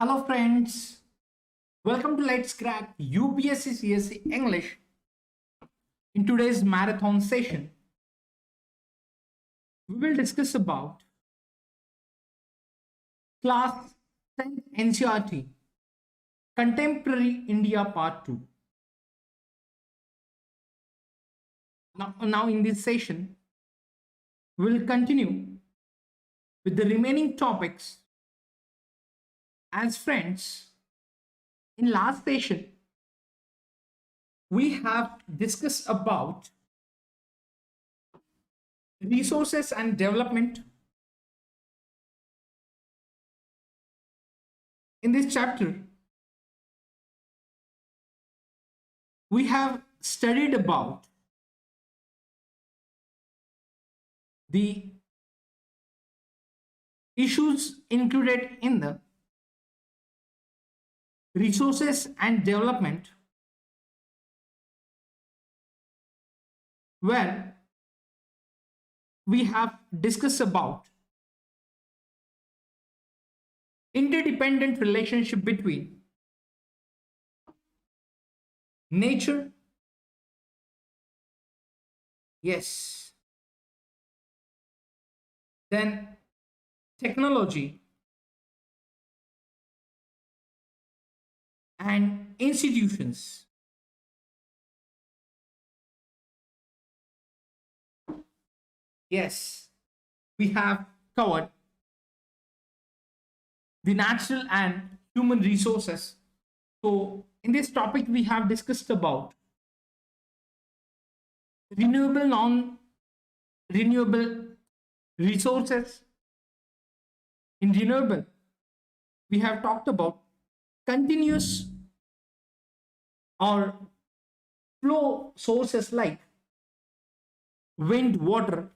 Hello friends, welcome to Let's Crack UPSC CSE English. In today's marathon session, we will discuss about Class 10th NCERT Contemporary India Part 2. Now in this session, we will continue with the remaining topics. As friends, in last session, we have discussed about resources and development. In this chapter, we have studied about the issues included in the resources and development, where we have discussed about interdependent relationship between nature, yes, then technology and institutions. Yes, we have covered the natural and human resources. So in this topic, we have discussed about renewable, non-renewable resources. In renewable, we have talked about continuous or flow sources like wind, water,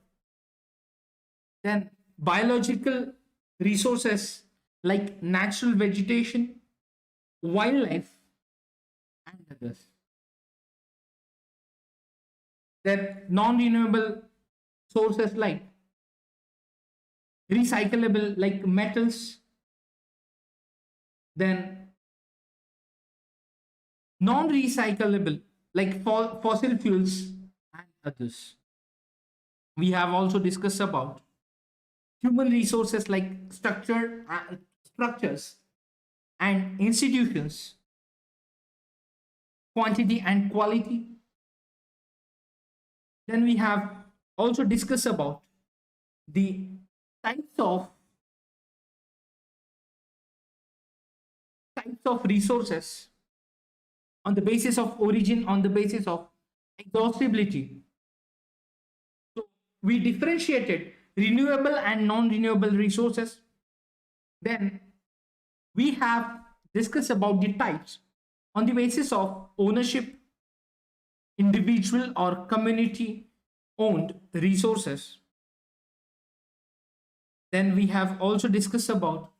then biological resources like natural vegetation, wildlife, and others. Then non-renewable sources like recyclable like metals, then non-recyclable like fossil fuels and others. We have also discussed about human resources like structures and institutions, quantity and quality. Then we have also discussed about the types of resources on the basis of origin, on the basis of exhaustibility. So we differentiated renewable and non-renewable resources. Then we have discussed about the types on the basis of ownership, individual or community owned resources. Then we have also discussed about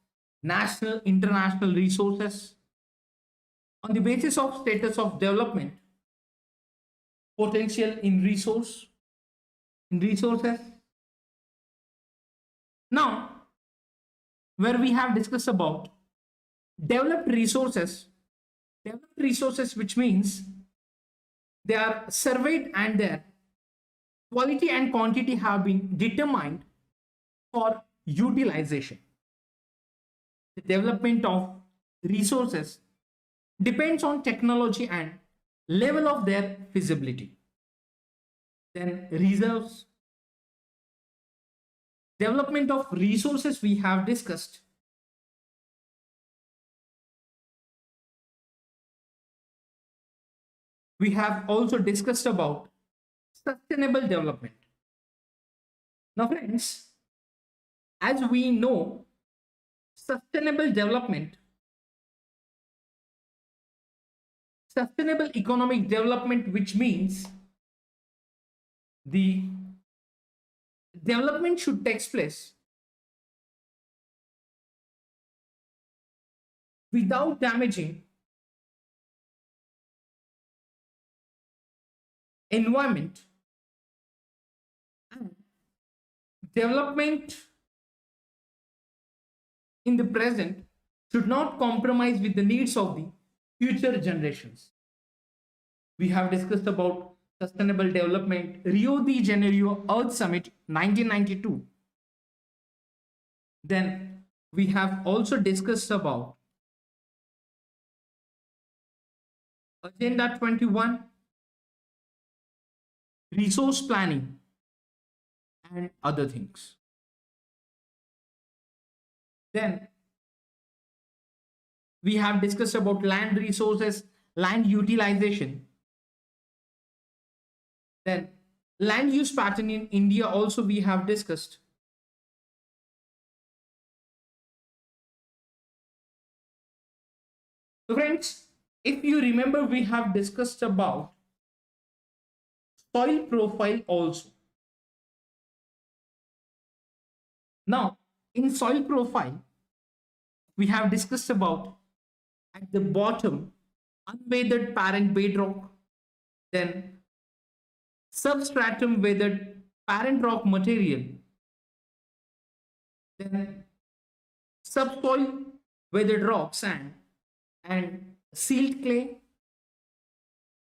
national, international resources on the basis of status of development, potential in resources. Now, where we have discussed about developed resources which means they are surveyed and their quality and quantity have been determined for utilization. The development of resources depends on technology and level of their feasibility. Then reserves. Development of resources we have discussed. We have also discussed about sustainable development. Now friends, as we know, sustainable development, sustainable economic development, which means the development should take place without damaging environment, and development in the present should not compromise with the needs of the future generations. We have discussed about sustainable development, Rio de Janeiro Earth Summit 1992. Then we have also discussed about Agenda 21, resource planning, and other things. Then we have discussed about land resources, land utilization. Then land use pattern in India also we have discussed. So friends, if you remember, we have discussed about soil profile also. Now, in soil profile, we have discussed about at the bottom, unweathered parent bedrock, then substratum weathered parent rock material, then subsoil weathered rock sand and sealed clay,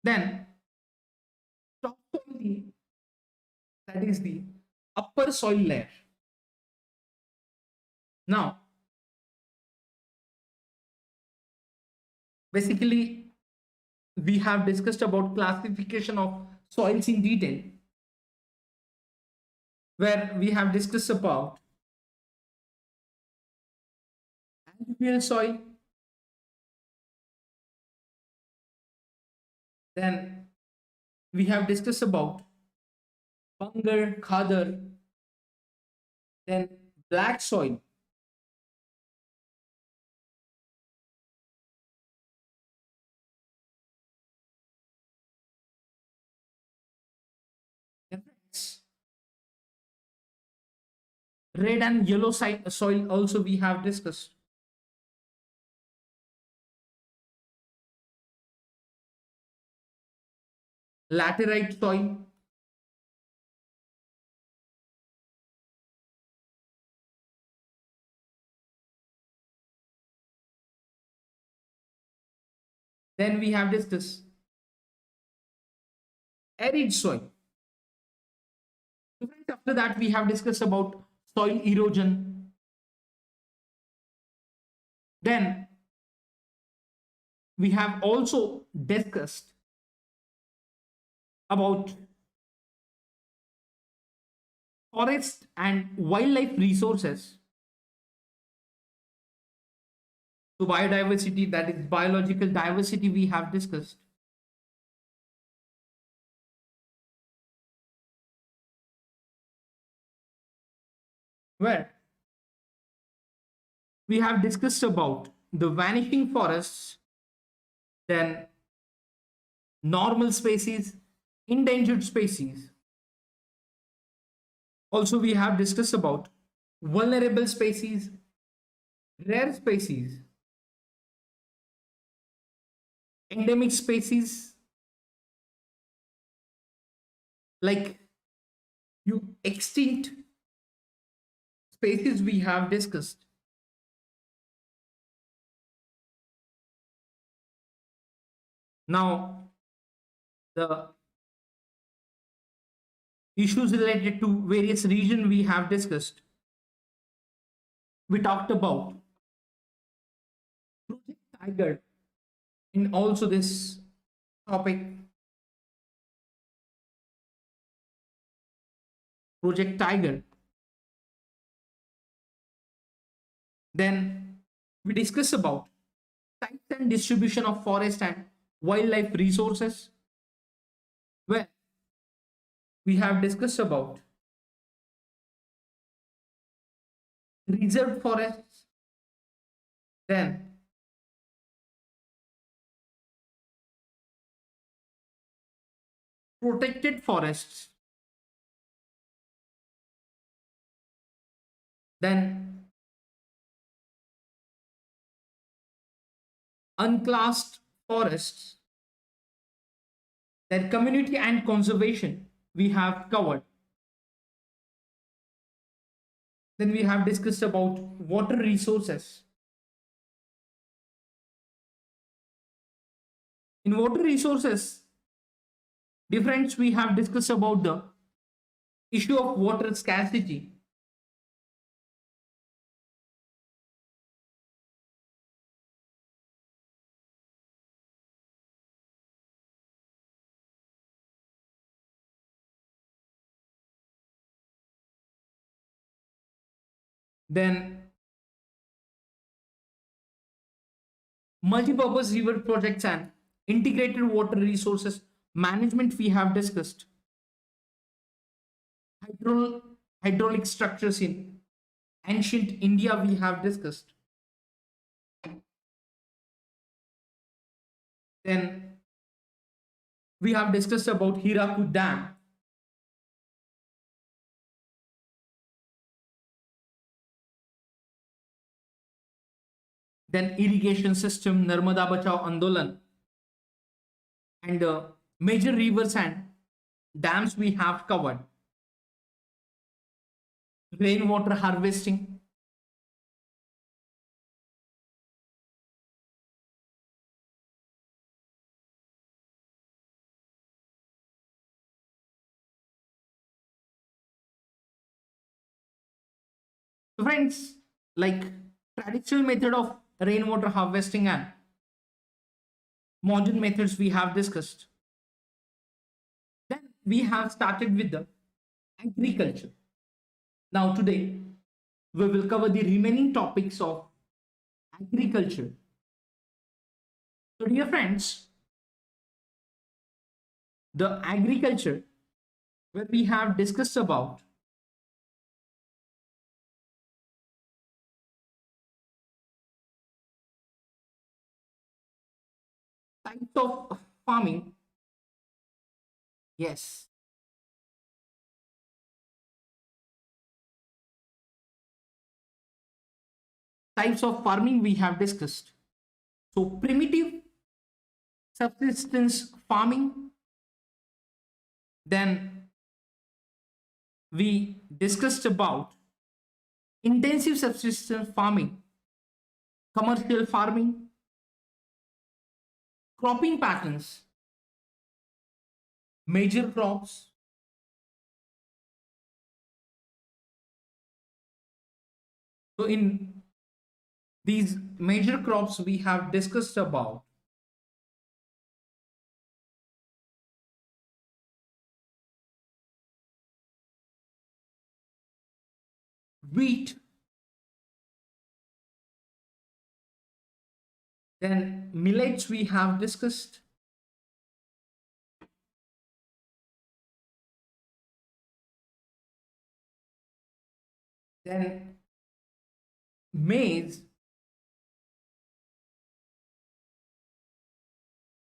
then topsoil, that is the upper soil layer. Now, basically, we have discussed about classification of soils in detail, where we have discussed about alluvial soil, then we have discussed about Bangar, Khadar, then black soil, red and yellow soil also we have discussed. Laterite soil, then we have discussed arid soil. So friends, after that we have discussed about soil erosion. Then we have also discussed about forest and wildlife resources. So biodiversity, that is biological diversity, we have discussed. Where we have discussed about the vanishing forests, then normal species, endangered species. Also, we have discussed about vulnerable species, rare species, endemic species, like extinct species we have discussed. Now, the issues related to various regions we have discussed. We talked about Project Tiger in also this topic. Project Tiger. Then we discuss about types and distribution of forest and wildlife resources, where we have discussed about reserved forests, then protected forests, then unclassed forests, then community and conservation we have covered. Then we have discussed about water resources, In water resources, difference we have discussed about the issue of water scarcity. Then multi-purpose river projects and integrated water resources management we have discussed. Hydro Hydraulic structures in ancient India we have discussed. Then we have discussed about Hirakud Dam. Then irrigation system, Narmada Bachao Andolan, and major rivers and dams we have covered. Rainwater harvesting. So friends, like traditional method of rainwater harvesting and modern methods we have discussed. Then we have started with the agriculture. Now today we will cover the remaining topics of agriculture. So dear friends, the agriculture where we have discussed about types of farming. Yes. Types of farming we have discussed. So primitive subsistence farming. Then we discussed about intensive subsistence farming, commercial farming, cropping patterns, major crops, so in these major crops we have discussed about wheat, then millets we have discussed, then maize,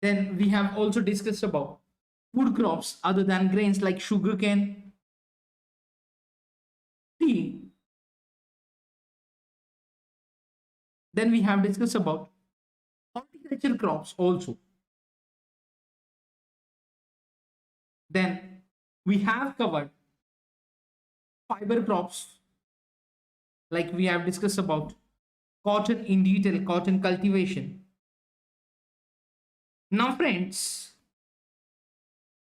then we have also discussed about food crops other than grains like sugarcane, tea. Then we have discussed about horticulture crops also. Then we have covered fiber crops, like we have discussed about cotton in detail, cotton cultivation. Now friends,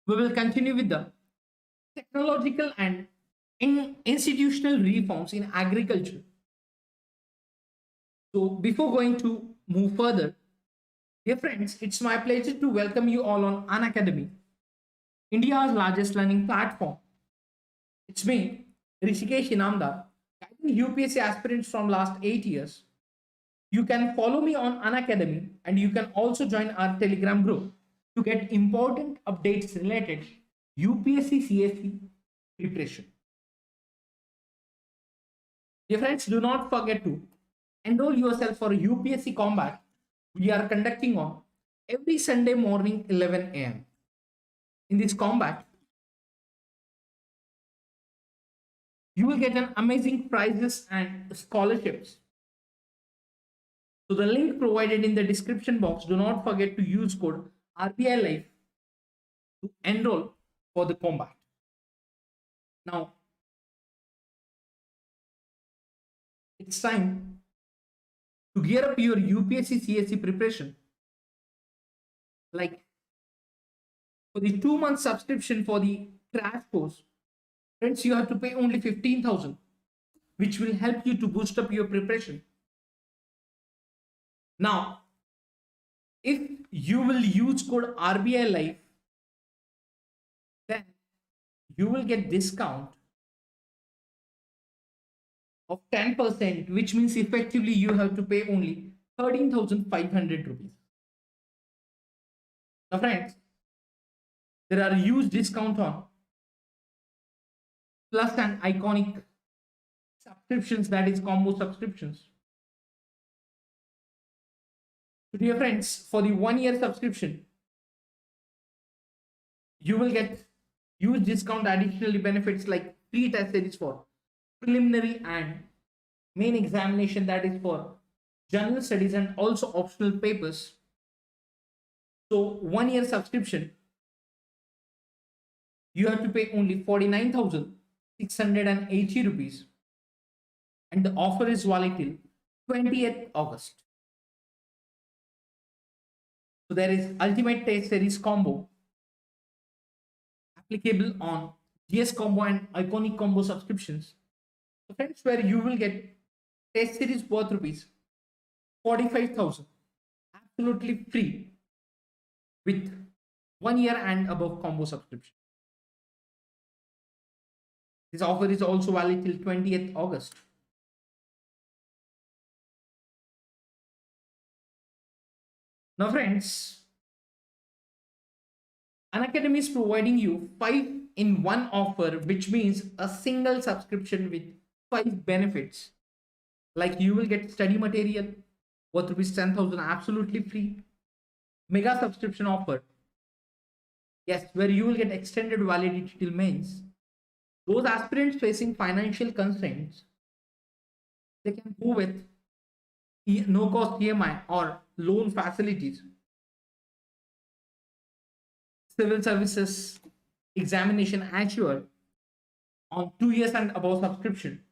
we will continue with the technological and institutional reforms in agriculture. So before going to move further, dear friends, it's my pleasure to welcome you all on Unacademy, India's largest learning platform. It's me, Rushikesh Inamdar, guiding UPSC aspirants from last 8 years. You can follow me on Unacademy and you can also join our Telegram group to get important updates related UPSC CSE preparation. Dear friends, do not forget to enroll yourself for UPSC Combat. We are conducting on every Sunday morning 11 a.m. In this combat, you will get an amazing prizes and scholarships. So the link provided in the description box, do not forget to use code RBI Life to enroll for the combat. Now, it's time to gear up your UPSC CSE preparation Like for the 2 month subscription for the crash course, friends, you have to pay only 15,000, which will help you to boost up your preparation. Now, if you will use code RBI Life, then you will get discount of 10%, which means effectively you have to pay only 13,500 rupees. Now, friends, there are huge discount on plus and iconic subscriptions, that is combo subscriptions. So dear friends, for the 1 year subscription, you will get huge discount, additionally benefits like free test series for preliminary and main examination, that is for general studies, and also optional papers. So 1 year subscription, you have to pay only 49,680 rupees, and the offer is valid till 20th August. So there is ultimate test series combo applicable on GS combo and iconic combo subscriptions. So friends, where you will get test series worth rupees 45,000 absolutely free with 1 year and above combo subscription. This offer is also valid till 20th August. Now friends, Unacademy is providing you 5-in-1 offer, which means a single subscription with 5 benefits. Like you will get study material worth rupees 10,000 absolutely free. Mega subscription offer. Yes, where you will get extended validity till mains. Those aspirants facing financial constraints, they can go with no cost EMI or loan facilities. Civil Services Examination Assure on 2 years and above subscription,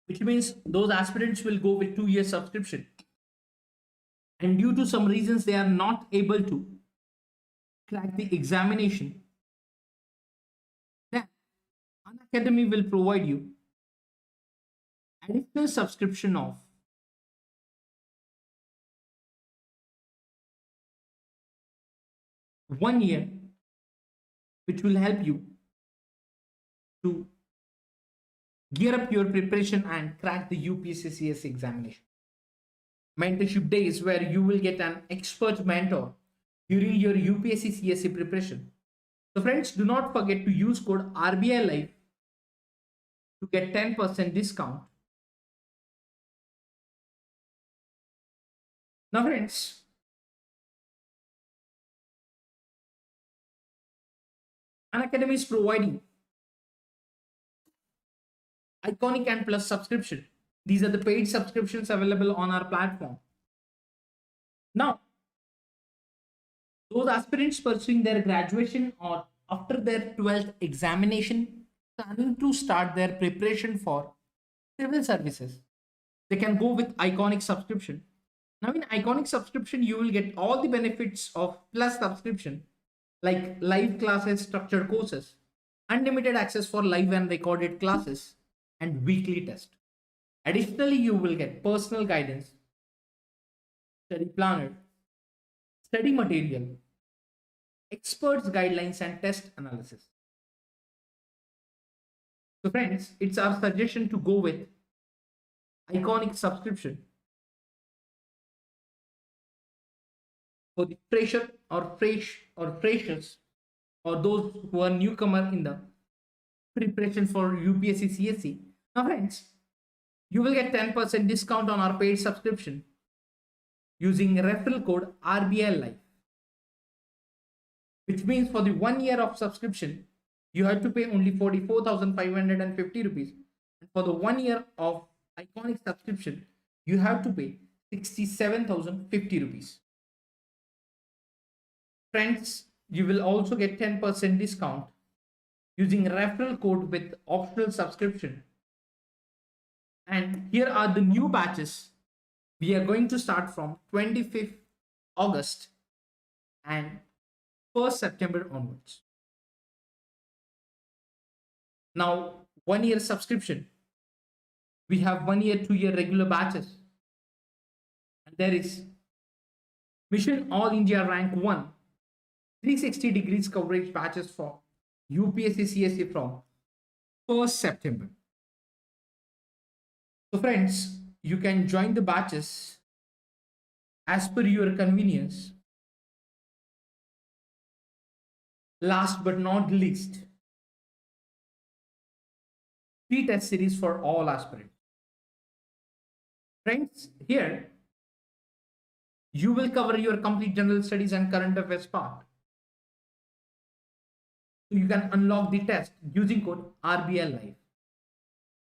which means those aspirants will go with 2 year subscription, and due to some reasons they are not able to crack the examination, then Unacademy will provide you additional subscription of 1 year, which will help you to gear up your preparation and crack the UPSC CSE examination. Mentorship days, where you will get an expert mentor during your UPSC CSE preparation. So friends, do not forget to use code RBI Life to get 10% discount. Now friends, Unacademy is providing iconic and plus subscription. These are the paid subscriptions available on our platform. Now, those aspirants pursuing their graduation or after their 12th examination, planning to start their preparation for civil services, they can go with iconic subscription. Now in iconic subscription, you will get all the benefits of plus subscription, like live classes, structured courses, unlimited access for live and recorded classes, and weekly test. Additionally, you will get personal guidance, study planner, study material, experts guidelines, and test analysis. So friends, it's our suggestion to go with iconic subscription for the fresher or freshers, or those who are newcomer in the preparation for UPSC CSE. Now friends, you will get 10% discount on our paid subscription using referral code RBI Life, which means for the 1 year of subscription, you have to pay only 44,550 rupees. And for the 1 year of iconic subscription, you have to pay 67,050 rupees. Friends, you will also get 10% discount using referral code with optional subscription. And here are the new batches. We are going to start from 25th August and 1st September onwards. Now, 1 year subscription. We have 1 year, 2 year regular batches. And there is Mission All India Rank 1, 360 degrees coverage batches for UPSC CSE from 1st September. So friends, you can join the batches as per your convenience. Last but not least, free test series for all aspirants. Friends, here you will cover your complete general studies and current affairs part. So you can unlock the test using code RBL Live.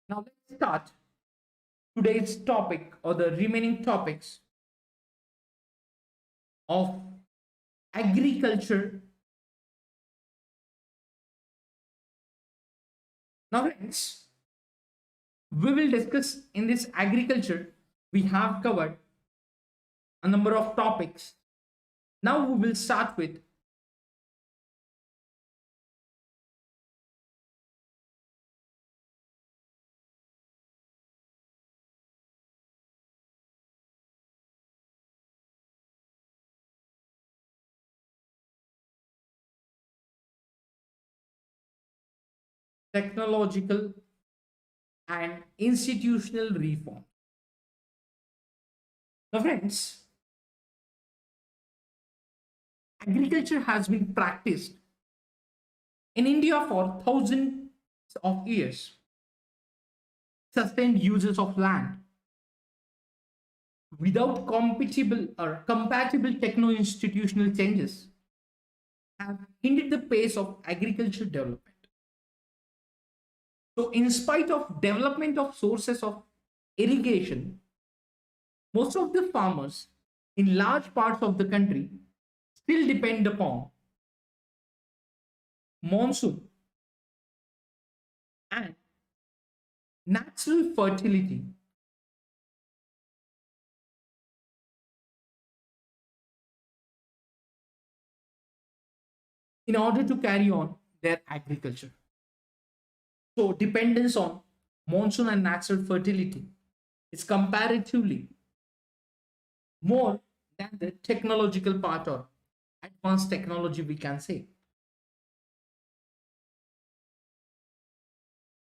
Now let's start today's topic or the remaining topics of agriculture. Now friends, we will discuss in this agriculture. We have covered a number of topics. Now we will start with technological and institutional reform. Now friends, agriculture has been practiced in India for thousands of years. Sustained uses of land without compatible techno-institutional changes have hindered the pace of agriculture development. So in spite of development of sources of irrigation, most of the farmers in large parts of the country still depend upon monsoon and natural fertility in order to carry on their agriculture. So dependence on monsoon and natural fertility is comparatively more than the technological part or advanced technology, we can say.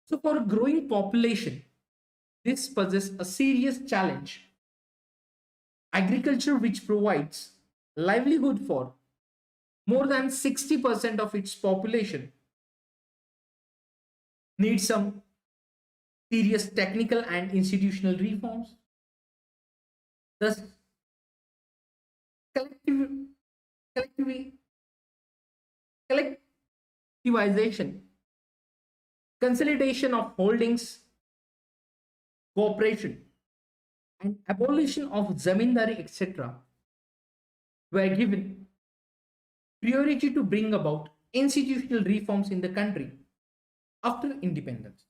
So for a growing population, this poses a serious challenge. Agriculture, which provides livelihood for more than 60% of its population, needs some serious technical and institutional reforms. Thus, collectivi- collectivization, consolidation of holdings, cooperation, and abolition of zamindari, etc., were given priority to bring about institutional reforms in the country after independence.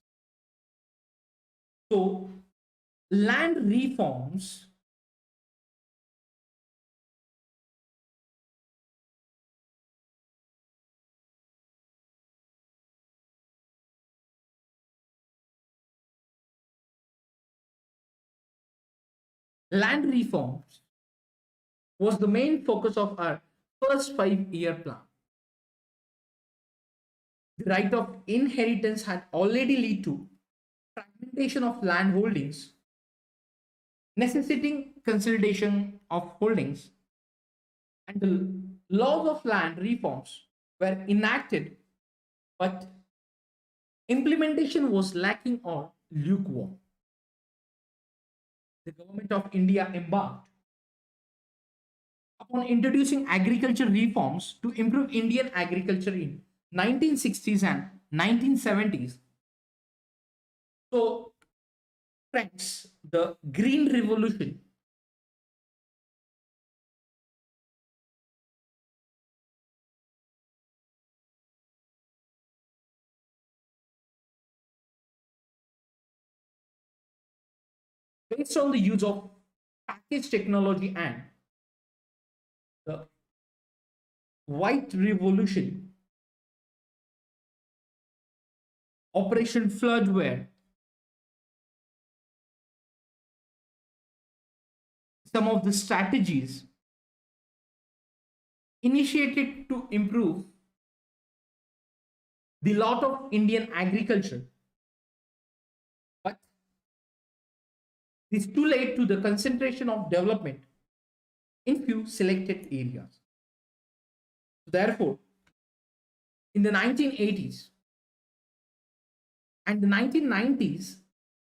So, land reforms land reforms was the main focus of our first 5 year plan. The right of inheritance had already led to fragmentation of land holdings, necessitating consolidation of holdings, and the laws of land reforms were enacted, but implementation was lacking or lukewarm. The government of India embarked upon introducing agriculture reforms to improve Indian agriculture in 1960s and 1970s. So, friends, the Green Revolution based on the use of package technology and White Revolution, Operation Flood were some of the strategies initiated to improve the lot of Indian agriculture. But this too late to the concentration of development in few selected areas. Therefore, in the 1980s and the 1990s,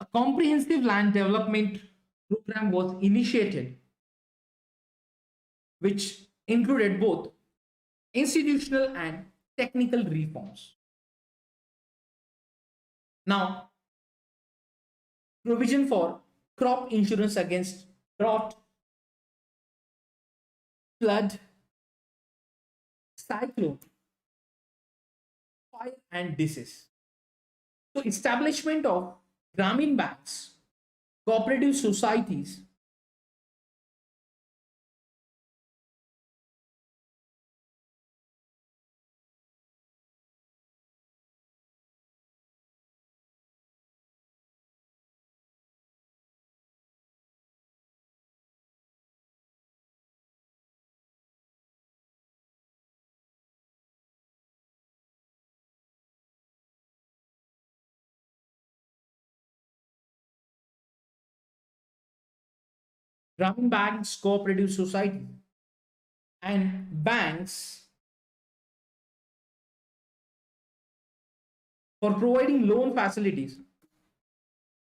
a comprehensive land development program was initiated, which included both institutional and technical reforms. Now, provision for crop insurance against drought, flood, cyclone, fire, and disease. So, establishment of Gramin banks, cooperative societies, Gramin banks, cooperative societies, and banks for providing loan facilities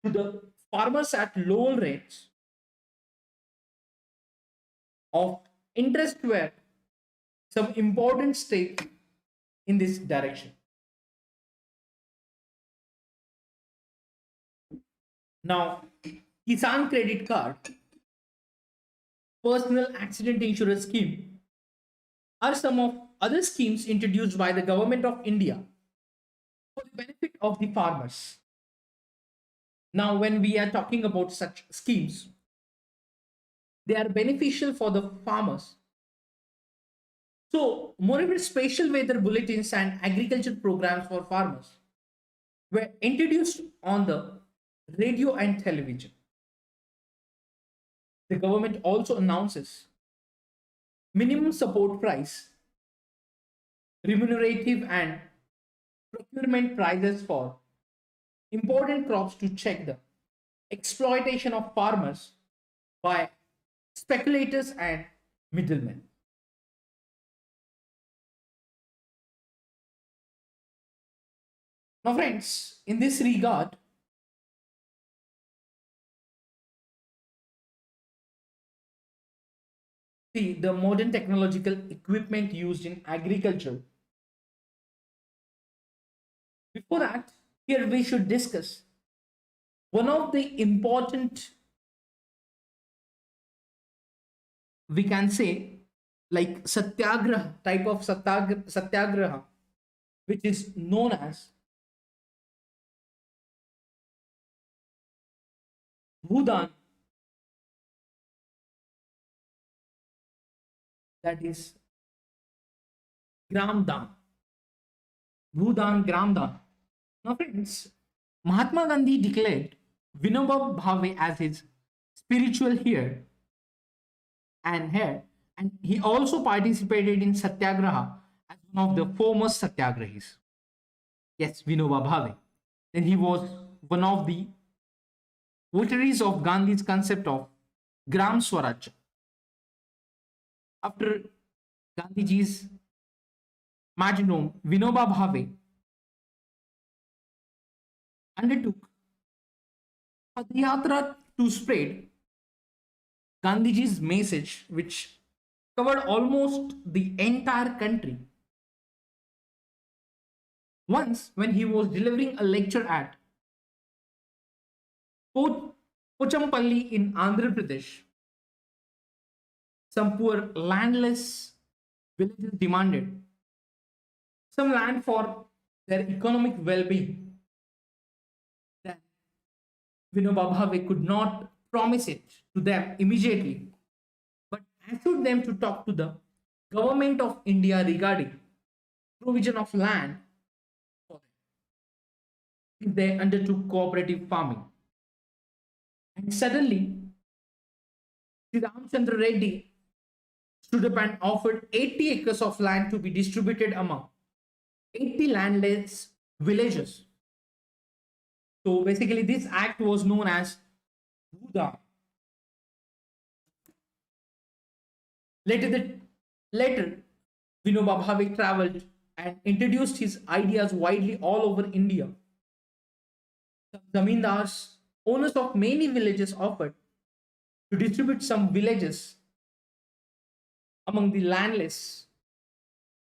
to the farmers at lower rates of interest were some important steps in this direction. Now, Kisan Credit Card, Personal Accident Insurance Scheme are some of other schemes introduced by the government of India for the benefit of the farmers. Now, when we are talking about such schemes, they are beneficial for the farmers. So, moreover, special weather bulletins and agriculture programs for farmers were introduced on the radio and television. The government also announces minimum support price, remunerative and procurement prices for important crops to check the exploitation of farmers by speculators and middlemen. Now, friends, in this regard, see the modern technological equipment used in agriculture. Before that, here we should discuss one of the important, we can say, like satyagraha, type of satyagraha, which is known as Bhudan, that is Gramdan. Bhudan Gramdan. Now, friends, Mahatma Gandhi declared Vinoba Bhave as his spiritual heir and head, and he also participated in Satyagraha as one of the foremost Satyagrahis. Yes, Vinoba Bhave. Then he was one of the votaries of Gandhi's concept of Gram Swaraj. After Gandhiji's martyrdom, Vinoba Bhave undertook Padayatra to spread Gandhiji's message, which covered almost the entire country. Once, when he was delivering a lecture at Pochampalli in Andhra Pradesh, some poor landless villages demanded some land for their economic well-being. Then Vinoba Bhave could not promise it to them immediately, but assured them to talk to the government of India regarding provision of land for them if they undertook cooperative farming. And suddenly, Sri Ramchandra Reddy stood up and offered 80 acres of land to be distributed among 80 landless villages. So basically, this act was known as Buddha. Later, Vinoba Bhave traveled and introduced his ideas widely all over India. Some zamindars, owners of many villages, offered to distribute some villages among the landless.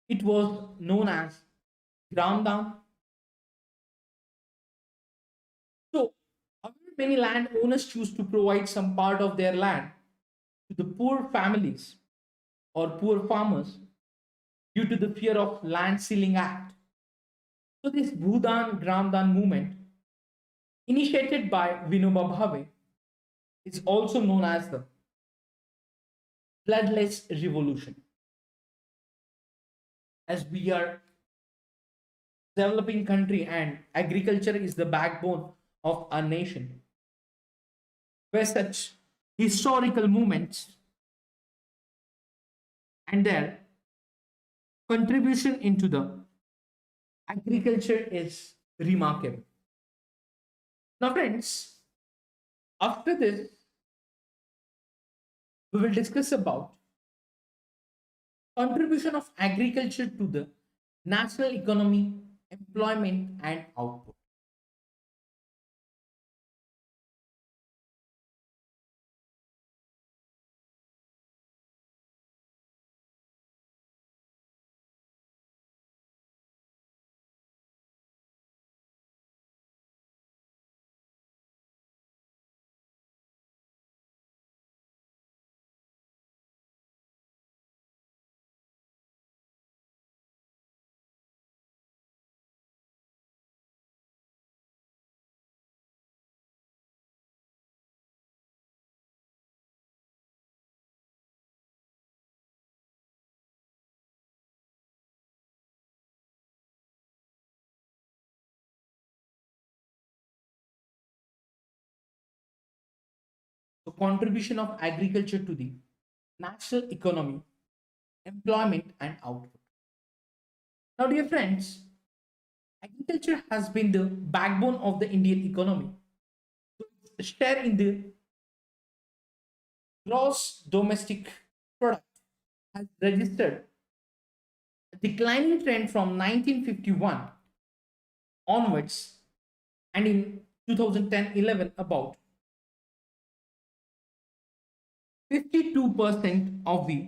It was known as Gramdam. So, however, many landowners choose to provide some part of their land to the poor families or poor farmers due to the fear of land sealing act. So this Bhudan Gramdan movement, initiated by Vinoba Bhave, is also known as the bloodless revolution. As we are developing country and agriculture is the backbone of our nation, where such historical movements and their contribution into the agriculture is remarkable. Now, friends, after this, we will discuss about contribution of agriculture to the national economy, employment, and output. So, contribution of agriculture to the national economy, employment, and output. Now, dear friends, agriculture has been the backbone of the Indian economy. So its share in the gross domestic product has registered a declining trend from 1951 onwards, and in 2010-11 about 52% of the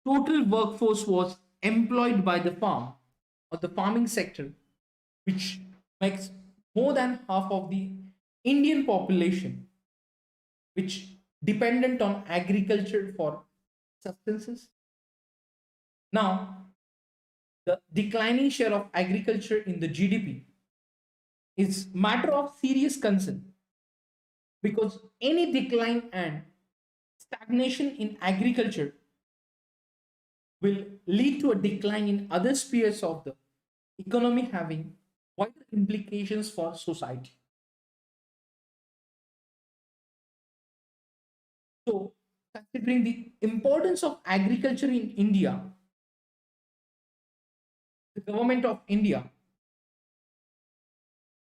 total workforce was employed by the farm or the farming sector, which makes more than half of the Indian population, which dependent on agriculture for substances. Now, the declining share of agriculture in the GDP is matter of serious concern, because any decline and stagnation in agriculture will lead to a decline in other spheres of the economy, having wider implications for society. So, considering the importance of agriculture in India, the government of India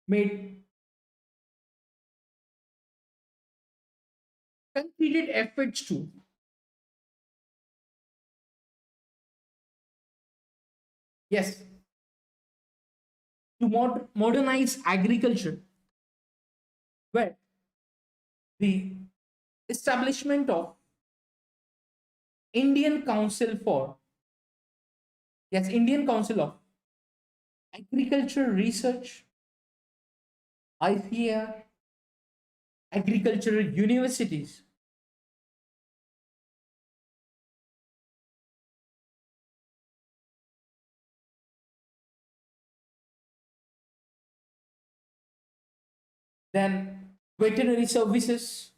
made concerted efforts to yes to modernize agriculture, where the establishment of Indian Council for Indian Council of Agriculture Research, ICAR, agricultural universities, then veterinary services,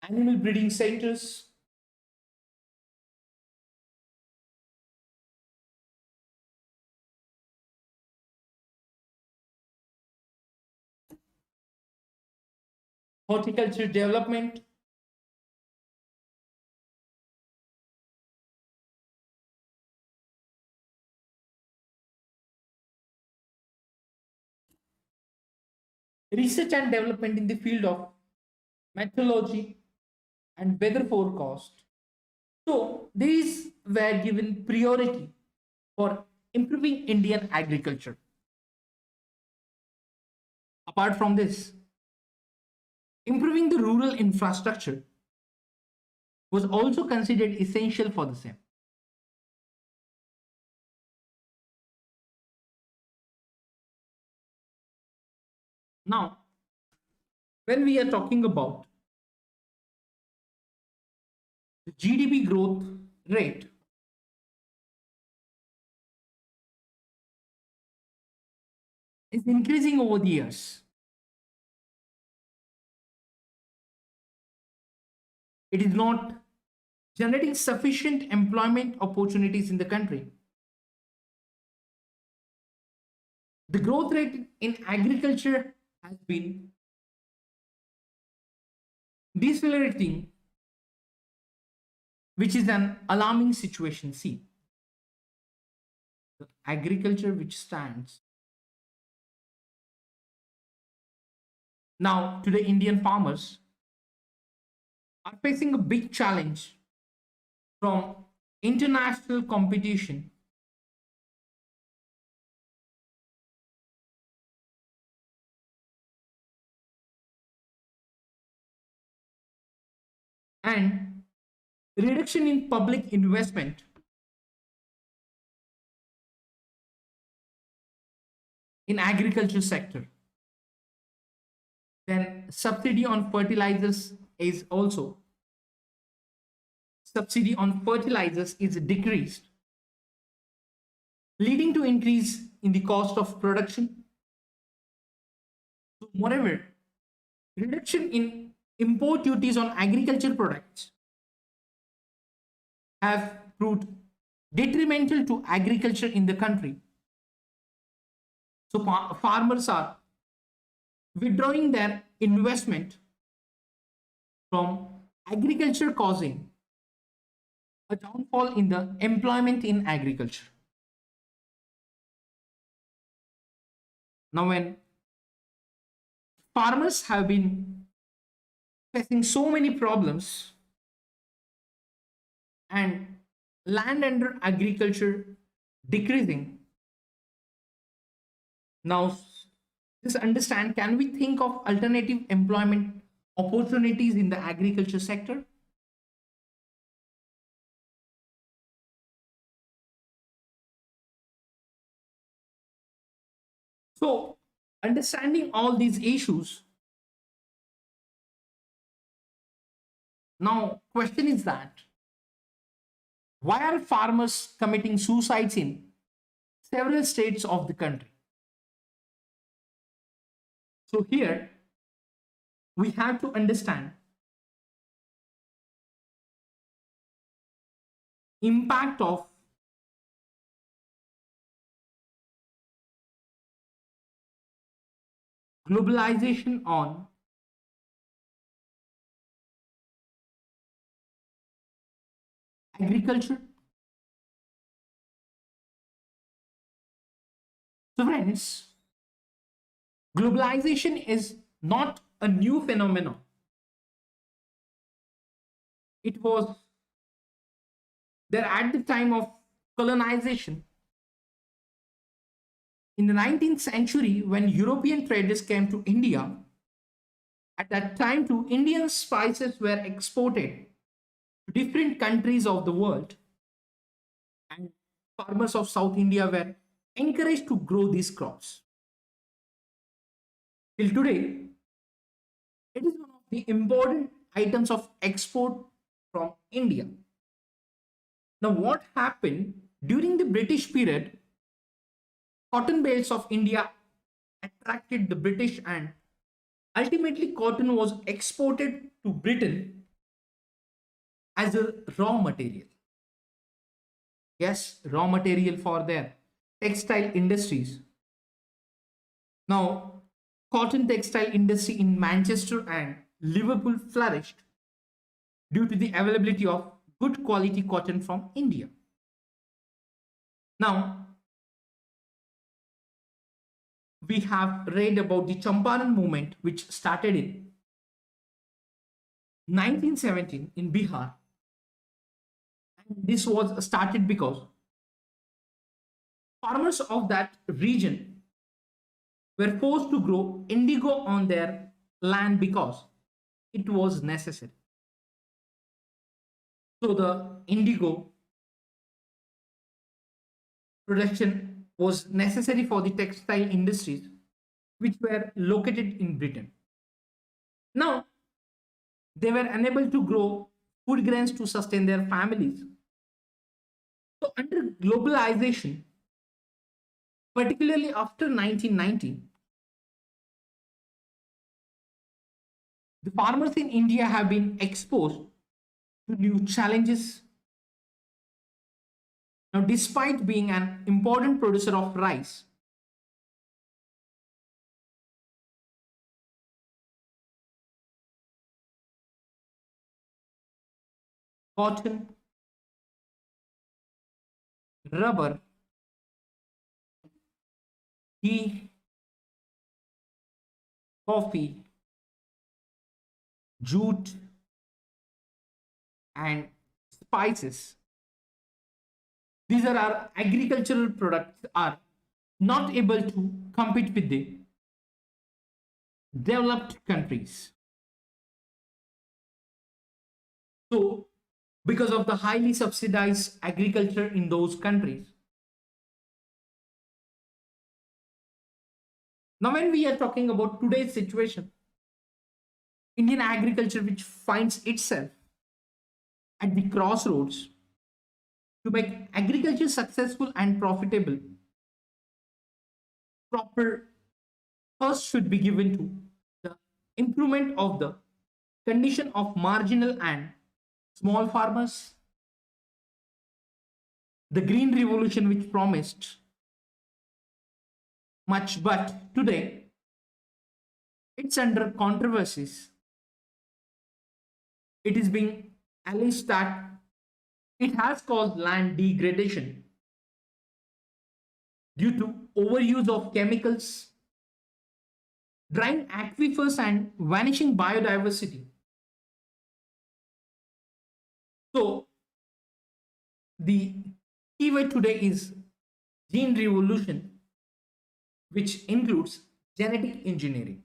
animal breeding centers, horticulture development, research and development in the field of meteorology and weather forecast. So these were given priority for improving Indian agriculture. Apart from this, improving the rural infrastructure was also considered essential for the same. Now, when we are talking about the GDP growth rate, is increasing over the years. It is not generating sufficient employment opportunities in the country. The growth rate in agriculture has been decelerating, which is an alarming situation. See, the agriculture which stands now today, Indian farmers are facing a big challenge from international competition and reduction in public investment in agriculture sector. Then subsidy on fertilizers is decreased, leading to increase in the cost of production. So, moreover, reduction in import duties on agriculture products have proved detrimental to agriculture in the country. So farmers are withdrawing their investment from agriculture, causing a downfall in the employment in agriculture. Now, when farmers have been facing so many problems and land under agriculture decreasing, now just understand, can we think of alternative employment opportunities in the agriculture sector? So, understanding all these issues, now question is that why are farmers committing suicides in several states of the country? So here we have to understand impact of globalization on agriculture. So friends, globalization is not a new phenomenon. It was there at the time of colonization. In the 19th century, when European traders came to India, at that time too, Indian spices were exported to different countries of the world, and farmers of South India were encouraged to grow these crops. Till today, it is one of the important items of export from India. Now, what happened during the British period? Cotton bales of India attracted the British, and ultimately cotton was exported to Britain as a raw material. Yes, raw material for their textile industries. Now, cotton textile industry in Manchester and Liverpool flourished due to the availability of good quality cotton from India. Now, we have read about the Champaran movement, which started in 1917 in Bihar. And this was started because farmers of that region were forced to grow indigo on their land because it was necessary. So the indigo production was necessary for the textile industries which were located in Britain. Now, they were unable to grow food grains to sustain their families. So, under globalization, particularly after 1990, the farmers in India have been exposed to new challenges. Now, despite being an important producer of rice, cotton, rubber, tea, coffee, jute, and spices. These are our agricultural products are not able to compete with the developed countries. So, because of the highly subsidized agriculture in those countries. Now, when we are talking about today's situation, Indian agriculture, which finds itself at the crossroads to make agriculture successful and profitable, proper first should be given to the improvement of the condition of marginal and small farmers, the green revolution which promised much, but today it's under controversies. It is being alleged that it has caused land degradation due to overuse of chemicals, drying aquifers, and vanishing biodiversity. So, the keyword today is gene revolution, which includes genetic engineering.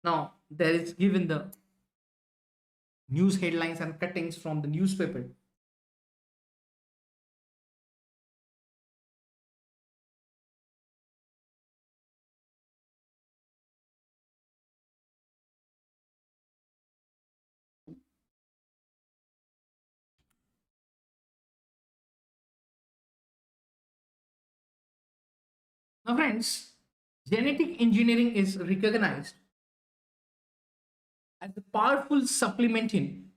Now, there is given the news headlines and cuttings from the newspaper. Now, friends, genetic engineering is recognized as a powerful supplement in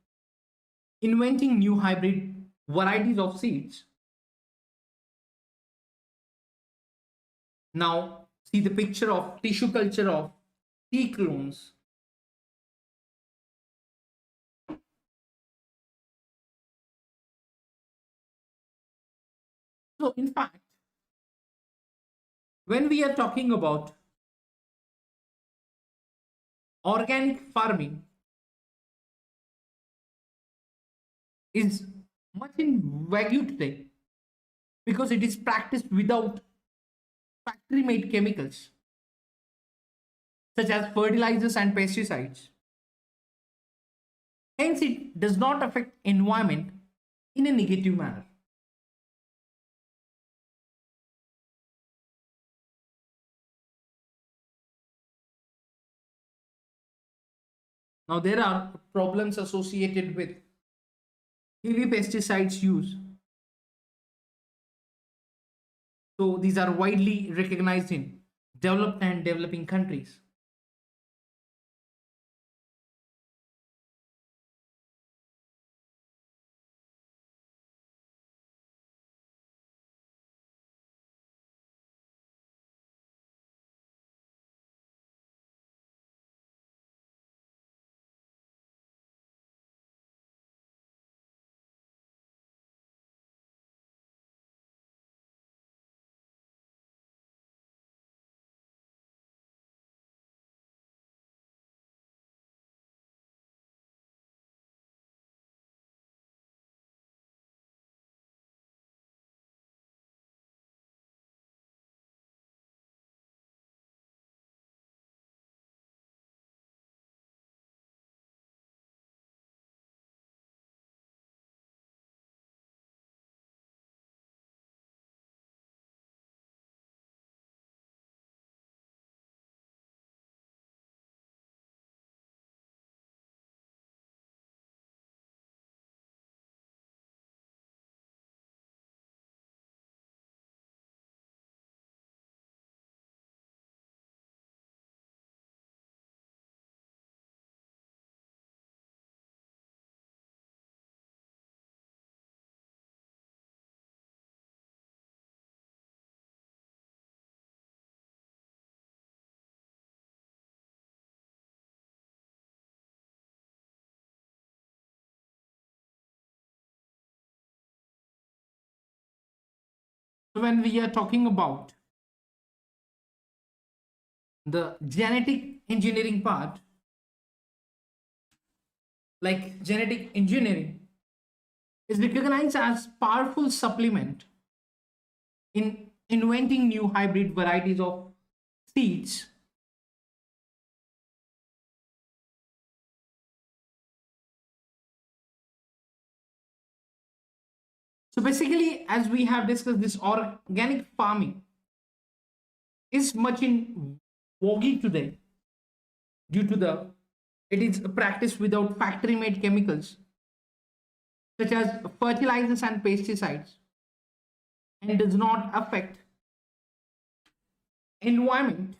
inventing new hybrid varieties of seeds. Now, see the picture of tissue culture of tea clones. So, in fact, when we are talking about organic farming, is much in value today because it is practiced without factory made chemicals such as fertilizers and pesticides. Hence, it does not affect environment in a negative manner. Now, there are problems associated with heavy pesticides use. So, these are widely recognized in developed and developing countries. So when we are talking about the genetic engineering part, like genetic engineering is recognized as powerful supplement in inventing new hybrid varieties of seeds. So basically, as we have discussed, this organic farming is much in vogue today due to the it is a practice without factory made chemicals such as fertilizers and pesticides, and does not affect environment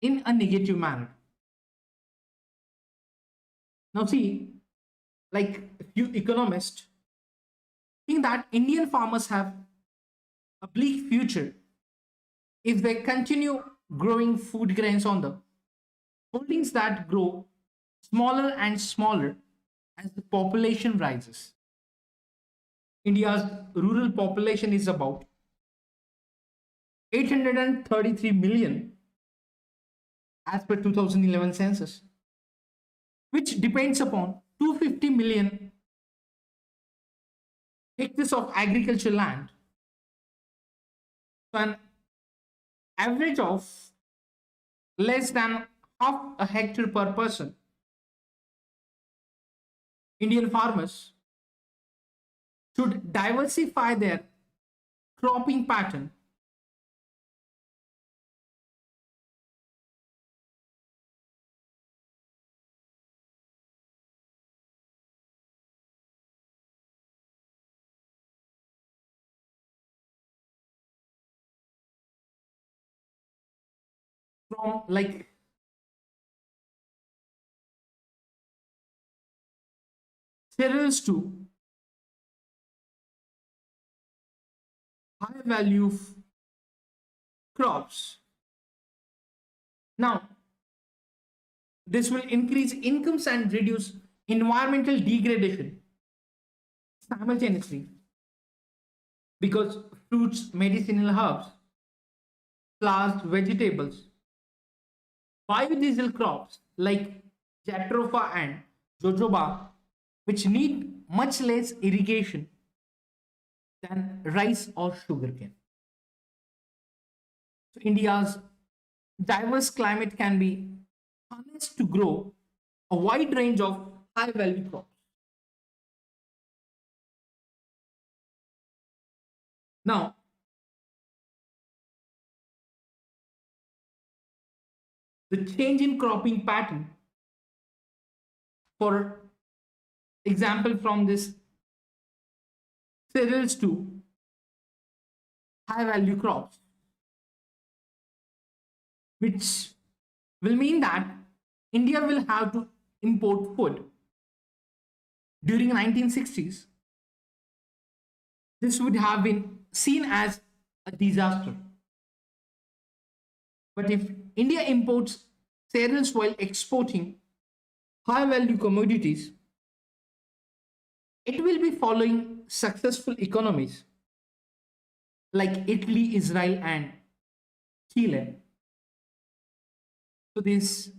in a negative manner. Now see, like a few economists think that Indian farmers have a bleak future if they continue growing food grains on the holdings that grow smaller and smaller as the population rises. India's rural population is about 833 million as per 2011 census, which depends upon 250 million hectares of agricultural land. So an average of less than half a hectare per person. Indian farmers should diversify their cropping pattern from like cereals to high value crops. Now, this will increase incomes and reduce environmental degradation simultaneously because fruits, medicinal herbs, flowers, vegetables, biodiesel crops like jatropha and jojoba, which need much less irrigation than rice or sugarcane. So India's diverse climate can be harnessed to grow a wide range of high value crops. Now, the change in cropping pattern, for example, from this cereals to high value crops, which will mean that India will have to import food. During 1960s, this would have been seen as a disaster. But if India imports cereals while exporting high value commodities, it will be following successful economies like Italy, Israel, and Chile. So these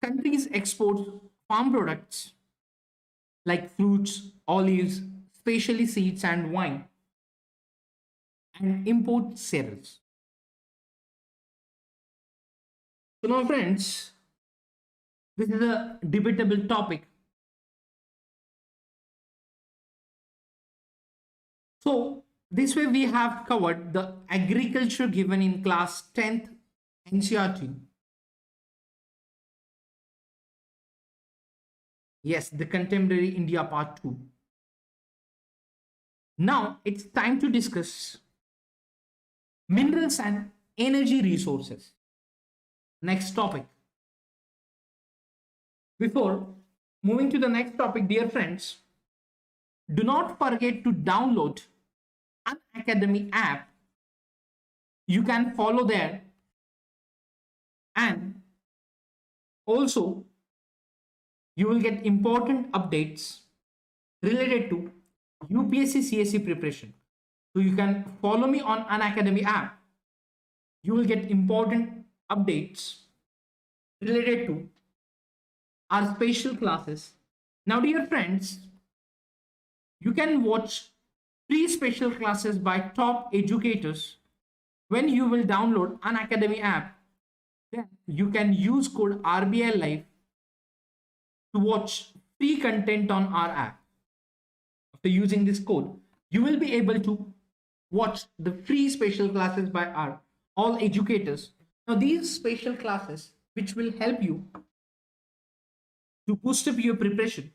countries export farm products like fruits, olives, especially seeds and wine, and import cereals. So now friends, this is a debatable topic. So this way we have covered the agriculture given in class 10th NCRT. Yes, the contemporary India part 2. Now it's time to discuss minerals and energy resources. Next topic. Before moving to the next topic, dear friends, do not forget to download Unacademy app. You can follow there, and also you will get important updates related to UPSC CSE preparation. So you can follow me on Unacademy app. You will get important updates related to our special classes. Now, dear friends, you can watch free special classes by top educators when you will download Unacademy app. Then you can use code RBI Live to watch free content on our app. After using this code, you will be able to watch the free special classes by our all educators. Now these special classes which will help you to boost up your preparation,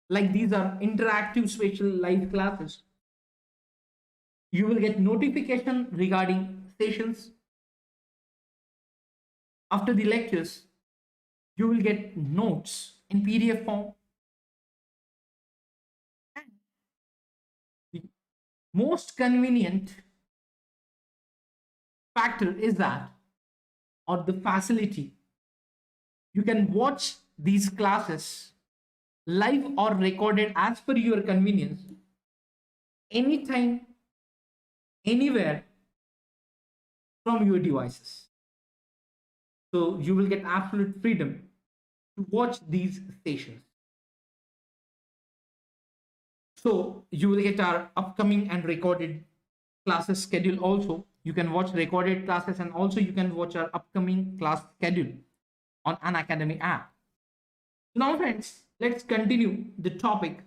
like these are interactive special live classes. You will get notification regarding sessions. After the lectures, you will get notes in PDF form. And the most convenient factor is that, or the facility, you can watch these classes live or recorded as per your convenience, anytime, anywhere from your devices. So you will get absolute freedom to watch these sessions. So you will get our upcoming and recorded classes schedule also. You can watch recorded classes, and also you can watch our upcoming class schedule on Unacademy app. Now friends, let's continue the topic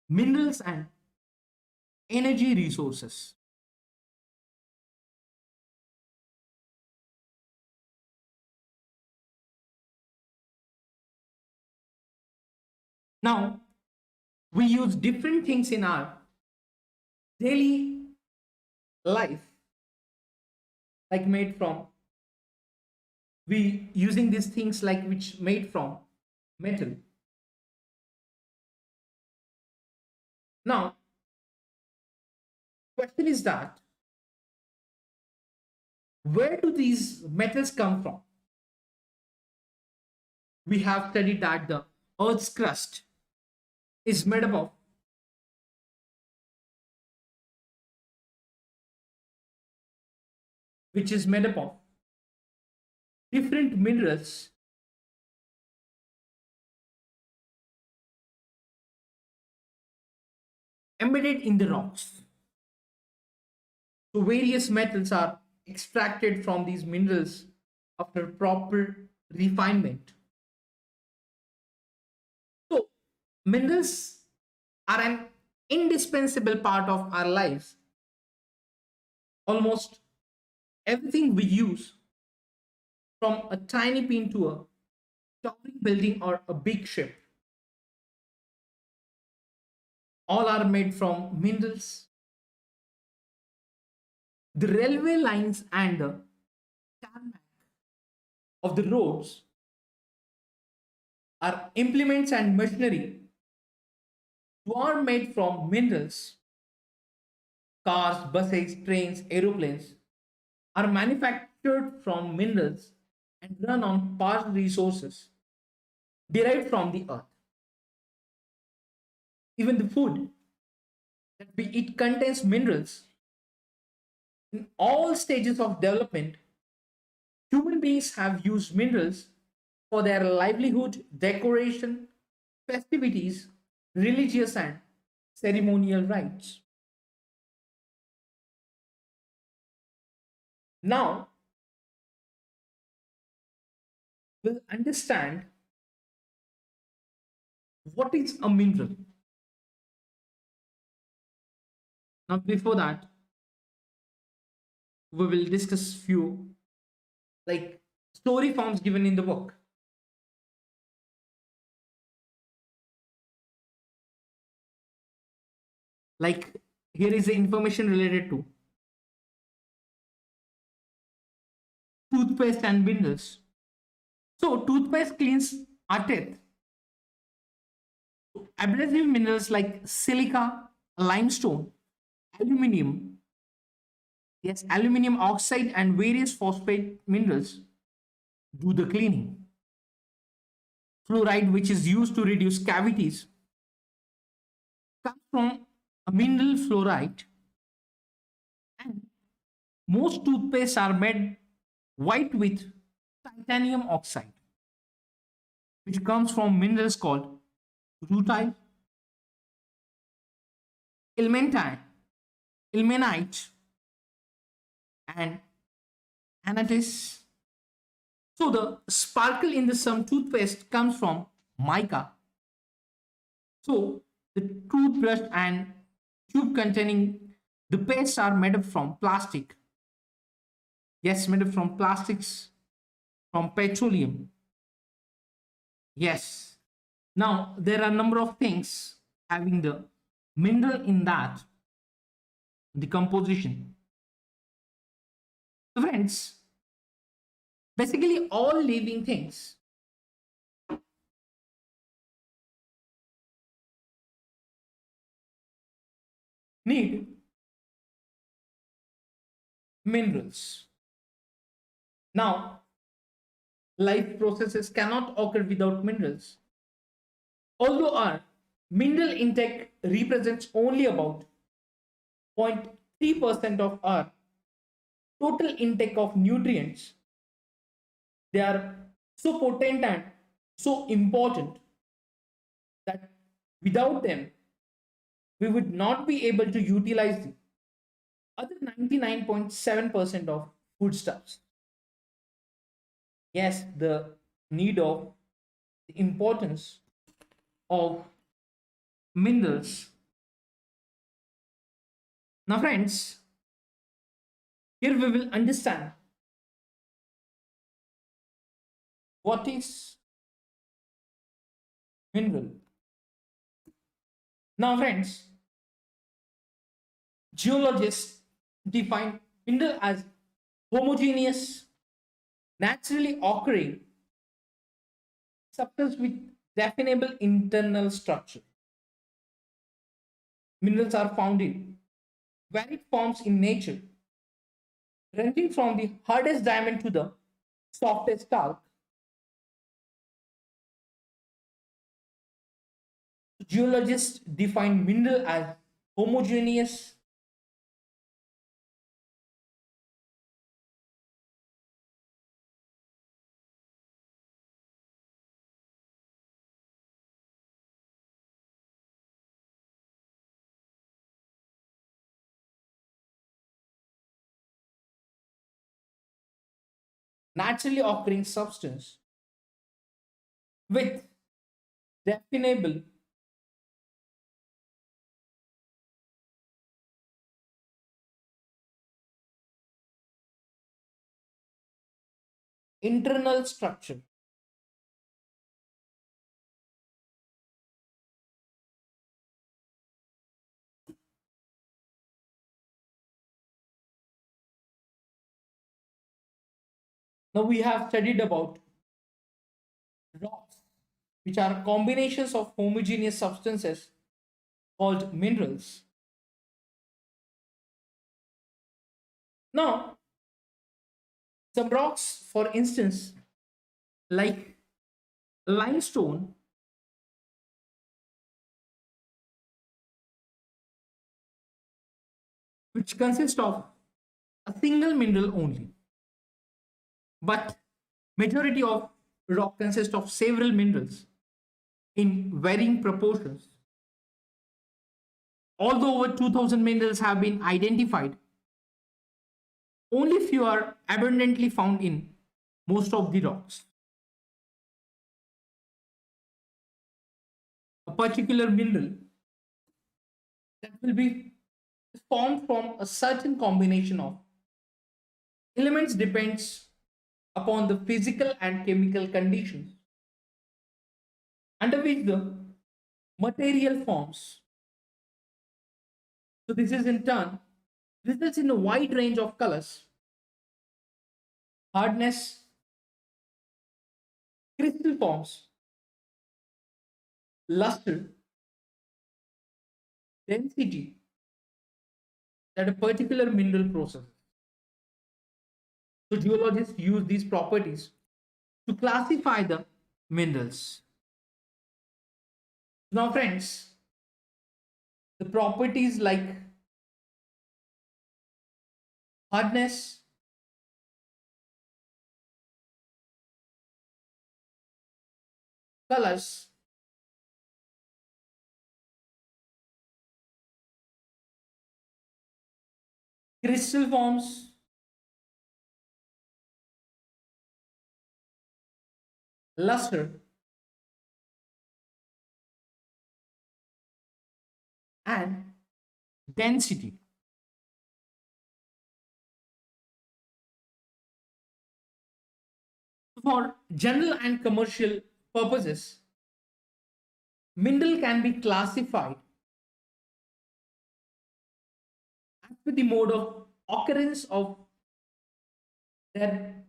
minerals and energy resources. Now, we use different things in our daily life, like made from, we using these things like which made from metal. Now, question is that where do these metals come from? We have studied that the Earth's crust is made up of different minerals embedded in the rocks. So various metals are extracted from these minerals after proper refinement. So minerals are an indispensable part of our lives. Almost everything we use, from a tiny pin to a towering building or a big ship, all are made from minerals. The railway lines and the tarmac of the roads are implements and machinery were made from minerals. Cars, buses, trains, aeroplanes are manufactured from minerals and run on past resources derived from the earth. Even the food that we eat contains minerals. In all stages of development, human beings have used minerals for their livelihood, decoration, festivities, religious and ceremonial rites. Now, we'll understand what is a mineral. Now, before that, we will discuss few like story forms given in the book. Like here is the information related to toothpaste and minerals. So toothpaste cleans our teeth. Abrasive minerals like silica, limestone, aluminium, yes, aluminium oxide and various phosphate minerals do the cleaning. Fluoride, which is used to reduce cavities, comes from a mineral fluoride, and most toothpastes are made white with titanium oxide, which comes from minerals called rutile, ilmenite, ilmenite, and anatase. So the sparkle in the some toothpaste comes from mica. So the toothbrush and tube containing the paste are made up from plastic. Yes, made up from plastics, from petroleum. Yes. Now there are a number of things having the mineral in that, the composition. So friends, basically all living things need minerals. Now, life processes cannot occur without minerals. Although our mineral intake represents only about 0.3% of our total intake of nutrients, they are so potent and so important that without them, we would not be able to utilize the other 99.7% of foodstuffs. Yes, the need of the importance of minerals. Now, friends, here we will understand what is mineral. Now, friends, geologists define mineral as homogeneous, naturally occurring substance with definable internal structure. Minerals are found in varied forms in nature, ranging from the hardest diamond to the softest talc. Geologists define mineral as homogeneous, naturally occurring substance with definable internal structure. Now we have studied about rocks, which are combinations of homogeneous substances called minerals. Now, some rocks, for instance, like limestone, which consists of a single mineral only, but majority of rock consists of several minerals in varying proportions. Although over 2000 minerals have been identified, only few are abundantly found in most of the rocks. A particular mineral that will be formed from a certain combination of elements depends upon the physical and chemical conditions under which the material forms. So this is in turn results in a wide range of colors, hardness, crystal forms, luster, density that a particular mineral possesses. So geologists use these properties to classify the minerals. Now friends, the properties like hardness, colors, crystal forms, luster, and density. For general and commercial purposes, mineral can be classified as per the mode of occurrence of their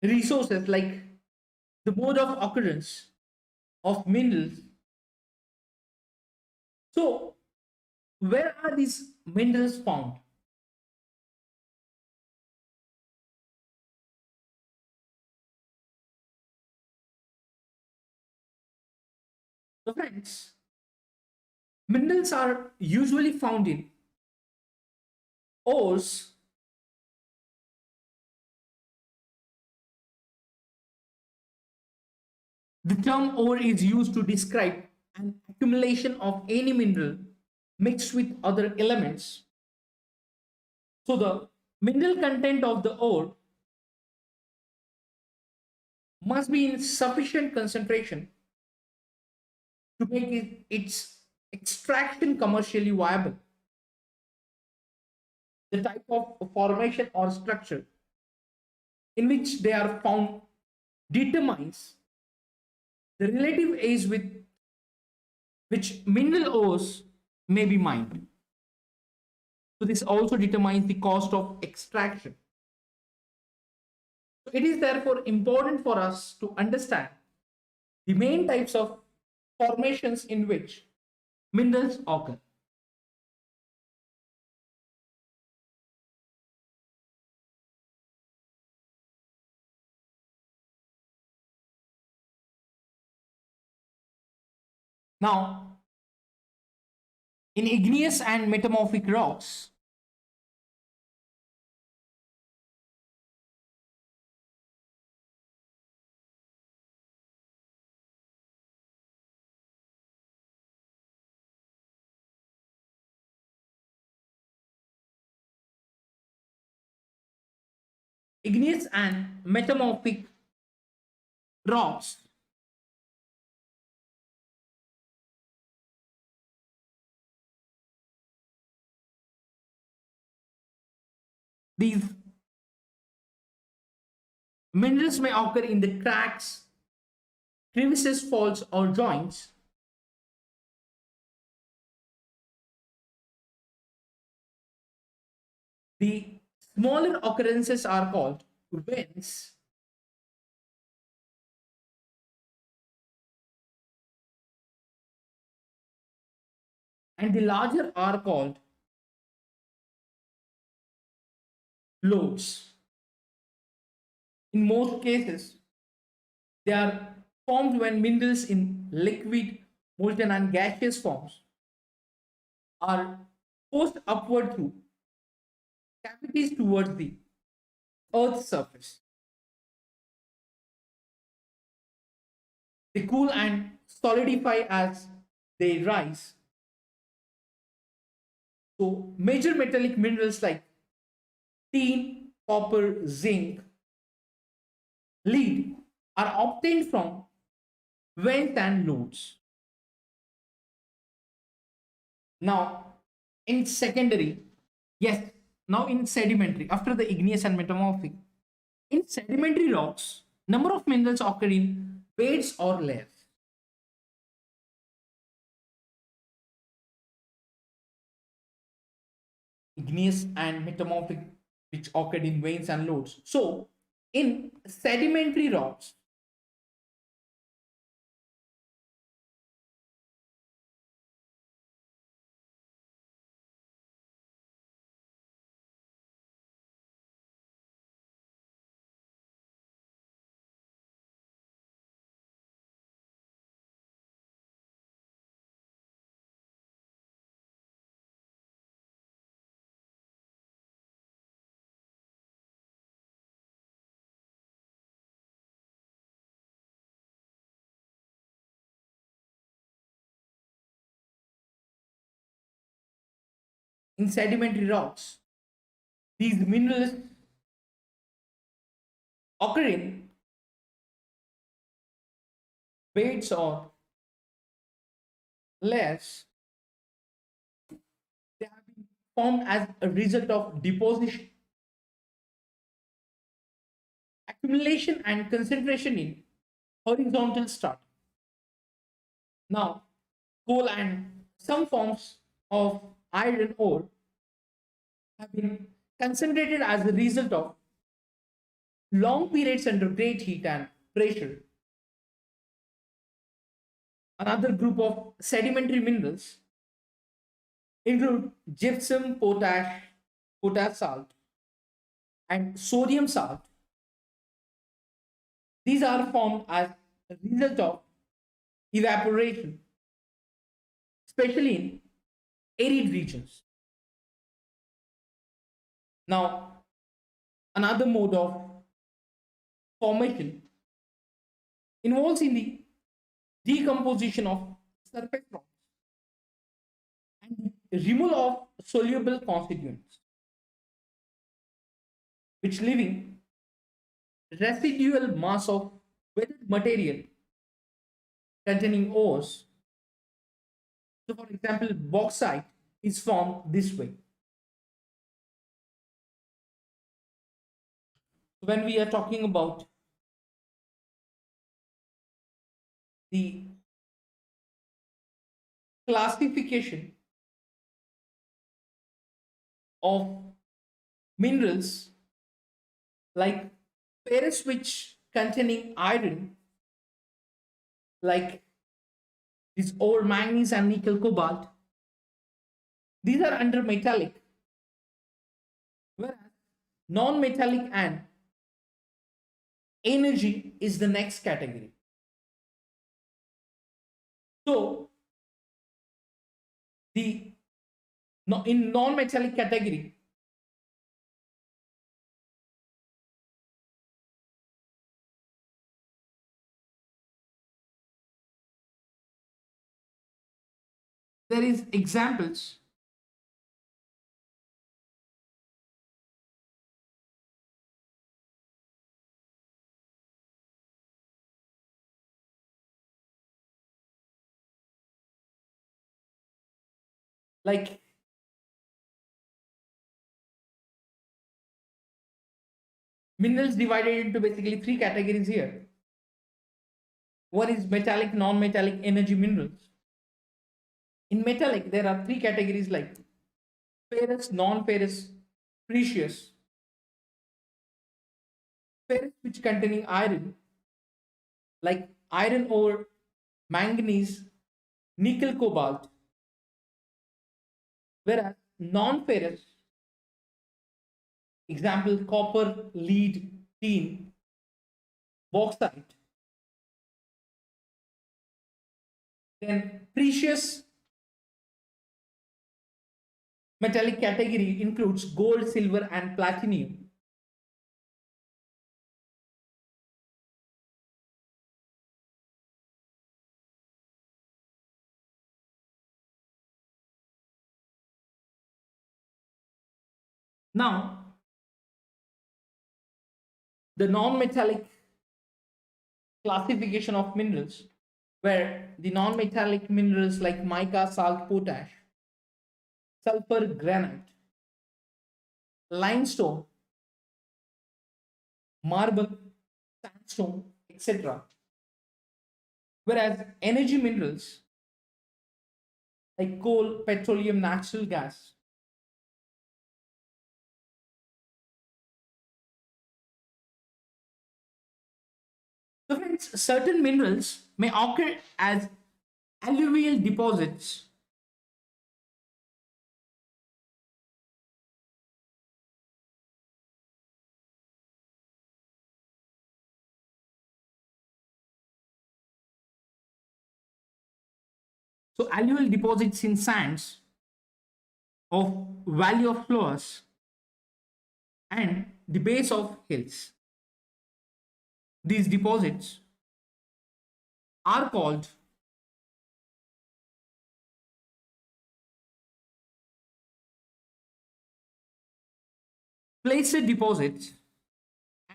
resources, like the mode of occurrence of minerals. So, where are these minerals found? So, friends, minerals are usually found in ores, the term ore is used to describe an accumulation of any mineral mixed with other elements. So the mineral content of the ore must be in sufficient concentration to make its extraction commercially viable. The type of formation or structure in which they are found determines the relative age with which mineral ores may be mined. So this also determines the cost of extraction. So it is therefore important for us to understand the main types of formations in which minerals occur. Now, in igneous and metamorphic rocks, igneous and metamorphic rocks these minerals may occur in the cracks, crevices, faults, or joints. The smaller occurrences are called veins and the larger are called lodes. In most cases, they are formed when minerals in liquid, molten, and gaseous forms are forced upward through cavities towards the Earth's surface. They cool and solidify as they rise. So, major metallic minerals like tin, copper, zinc, lead are obtained from veins and lodes. Now, in secondary, yes, now in sedimentary, after the igneous and metamorphic, in sedimentary rocks, number of minerals occur in beds or layers. Igneous and metamorphic, which occurred in veins and lodes. So, in sedimentary rocks, in sedimentary rocks, these minerals occur in beds or layers. They have been formed as a result of deposition, accumulation, and concentration in horizontal strata. Now, coal and some forms of iron ore have been concentrated as a result of long periods under great heat and pressure. Another group of sedimentary minerals include gypsum, potash salt, and sodium salt. These are formed as a result of evaporation, especially in arid regions. Now, another mode of formation involves in the decomposition of surface rocks and the removal of soluble constituents, which leaving residual mass of weathered material containing ores. So, for example, bauxite is formed this way. When we are talking about the classification of minerals like ferrous, which containing iron, like this ore, manganese, and nickel, cobalt, these are under metallic, whereas non-metallic and energy is the next category. So, the in non-metallic category, there is examples like minerals divided into basically three categories here. One is metallic, non-metallic, energy minerals. In metallic, there are three categories like ferrous, non-ferrous, precious. ferrous which containing iron, like iron ore, manganese, nickel, cobalt, whereas non-ferrous, example copper, lead, tin, bauxite. Then precious metallic category includes gold, silver, and platinum. Now, the non-metallic classification of minerals, where the non-metallic minerals like mica, salt, potash, sulfur, granite, limestone, marble, sandstone, etc. Whereas energy minerals like coal, petroleum, natural gas. So friends, certain minerals may occur as alluvial deposits. So alluvial deposits in sands of valley of floors and the base of hills. These deposits are called placer deposits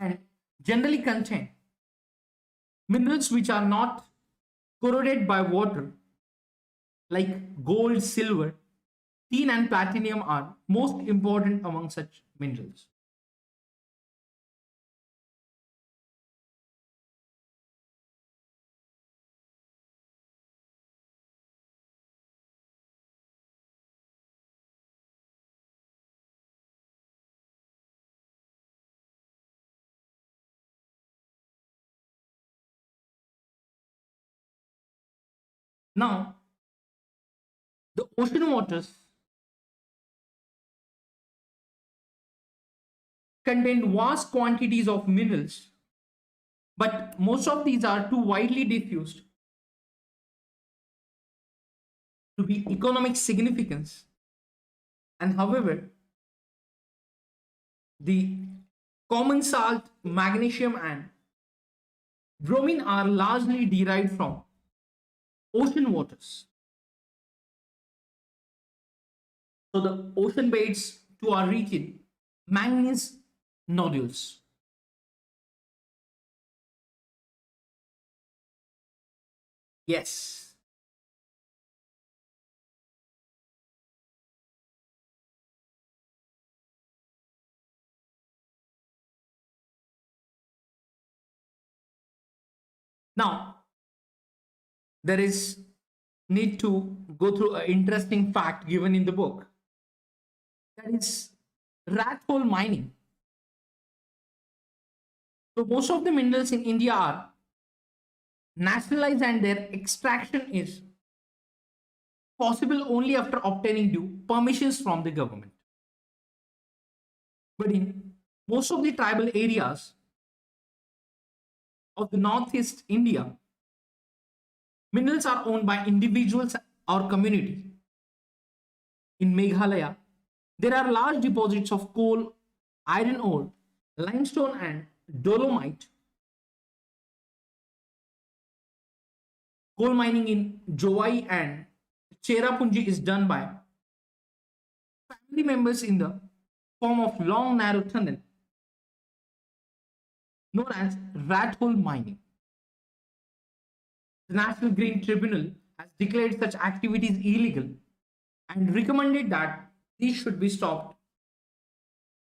and generally contain minerals which are not corroded by water, like gold, silver, tin, and platinum are most important among such minerals. Now, the ocean waters contain vast quantities of minerals, but most of these are too widely diffused to be economic significance. And however, the common salt, magnesium, and bromine are largely derived from ocean waters. So the ocean beds too are rich in manganese nodules. Yes. Now, there is need to go through an interesting fact given in the book. That is rat hole mining. So most of the minerals in India are nationalized and their extraction is possible only after obtaining due permissions from the government. But in most of the tribal areas of the northeast India, minerals are owned by individuals or community. In Meghalaya, there are large deposits of coal, iron ore, limestone, and dolomite. Coal mining in Jowai and Cherrapunji is done by family members in the form of long narrow tunnel known as rat hole mining. The National Green Tribunal has declared such activities illegal and recommended that these should be stopped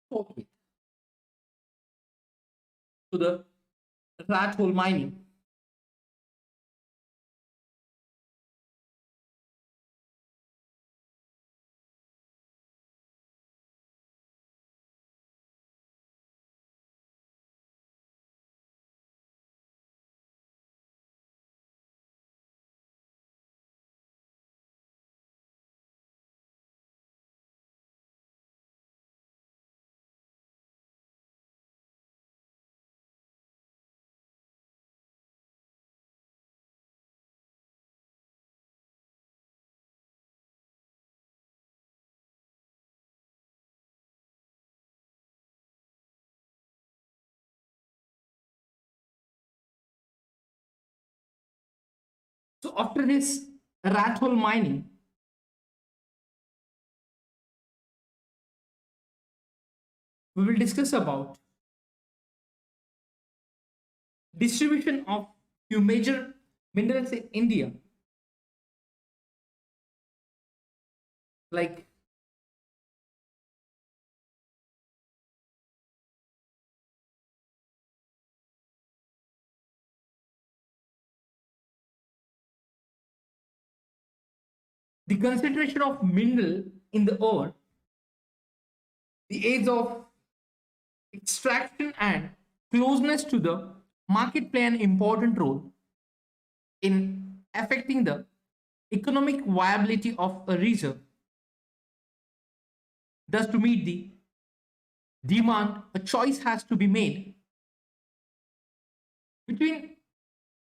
forthwith. To the rat hole mining. So after this rat hole mining, we will discuss about distribution of few major minerals in India, like the concentration of mineral in the ore, the age of extraction, and closeness to the market play an important role in affecting the economic viability of a reserve. Thus, to meet the demand, a choice has to be made between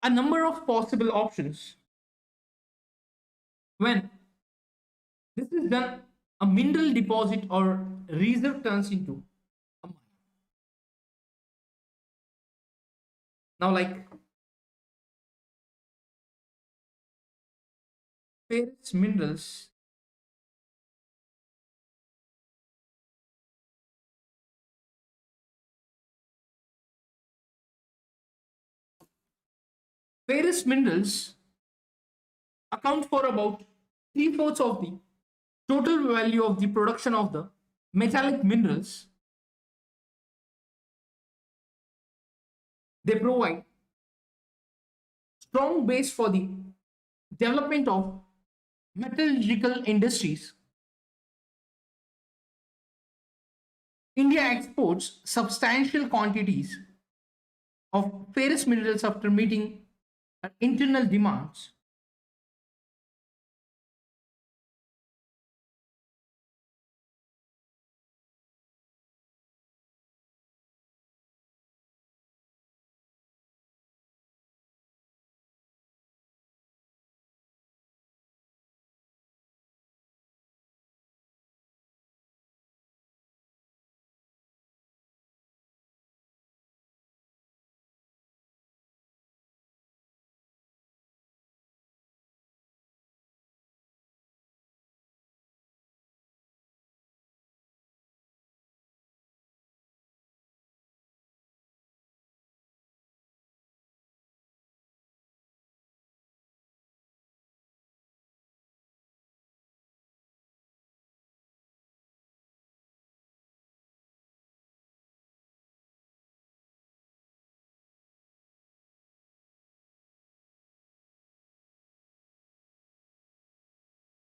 a number of possible options. When this is done, a mineral deposit or reserve turns into a mine. Now, like ferrous minerals, ferrous minerals account for about three-fourths of the total value of the production of the metallic minerals. They provide strong base for the development of metallurgical industries. India exports substantial quantities of ferrous minerals after meeting internal demands.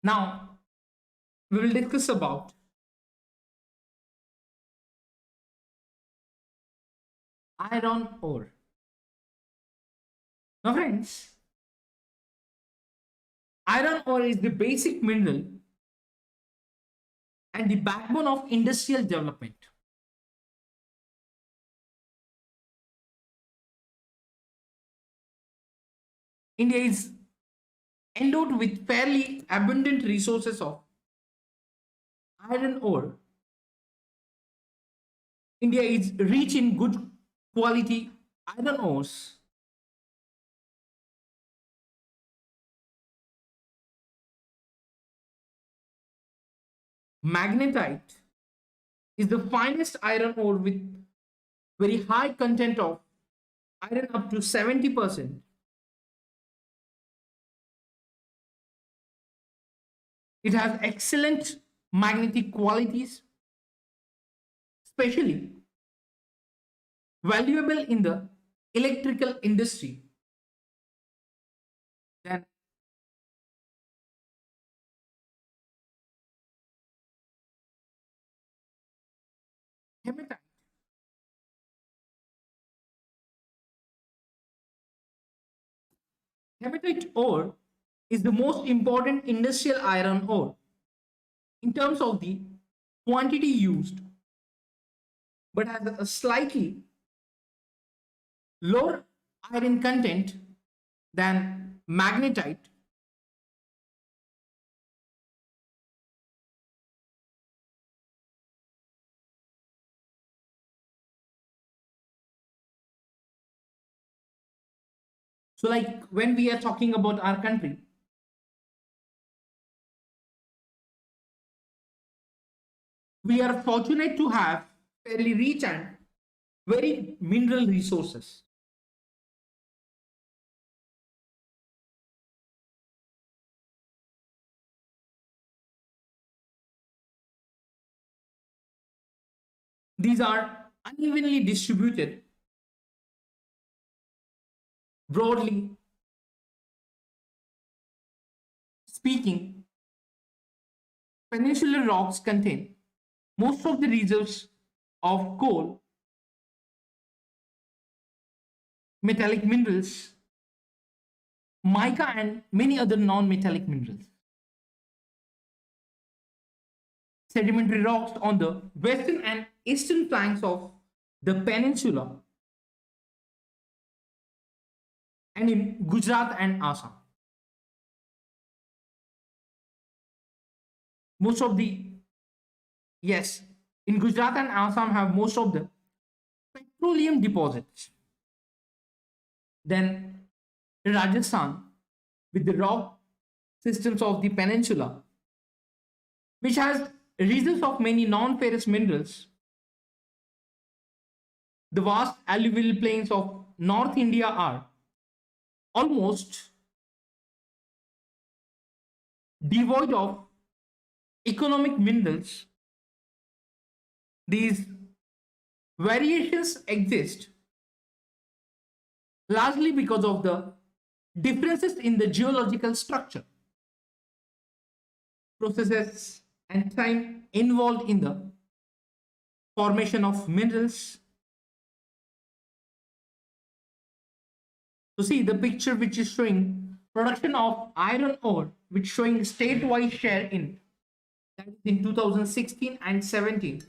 Now, we will discuss about iron ore. Now, friends, iron ore is the basic mineral and the backbone of industrial development. India is endowed with fairly abundant resources of iron ore. India is rich in good quality iron ores. Magnetite is the finest iron ore with very high content of iron up to 70%. It has excellent magnetic qualities, especially valuable in the electrical industry. Then hematite. Hematite ore is the most important industrial iron ore in terms of the quantity used, but has a slightly lower iron content than magnetite. So like when we are talking about our country, we are fortunate to have fairly rich and very mineral resources. These are unevenly distributed. Broadly speaking, peninsular rocks contain most of the reserves of coal, metallic minerals, mica, and many other non-metallic minerals. Sedimentary rocks on the western and eastern flanks of the peninsula and in Gujarat and Assam. Most of the, yes, in Gujarat and Assam have most of the petroleum deposits. Then Rajasthan with the rock systems of the peninsula, which has reserves of many non-ferrous minerals. The vast alluvial plains of North India are almost devoid of economic minerals. These variations exist largely because of the differences in the geological structure, processes, and time involved in the formation of minerals. So see the picture which is showing production of iron ore, which showing statewide share in that is in 2016 and 17.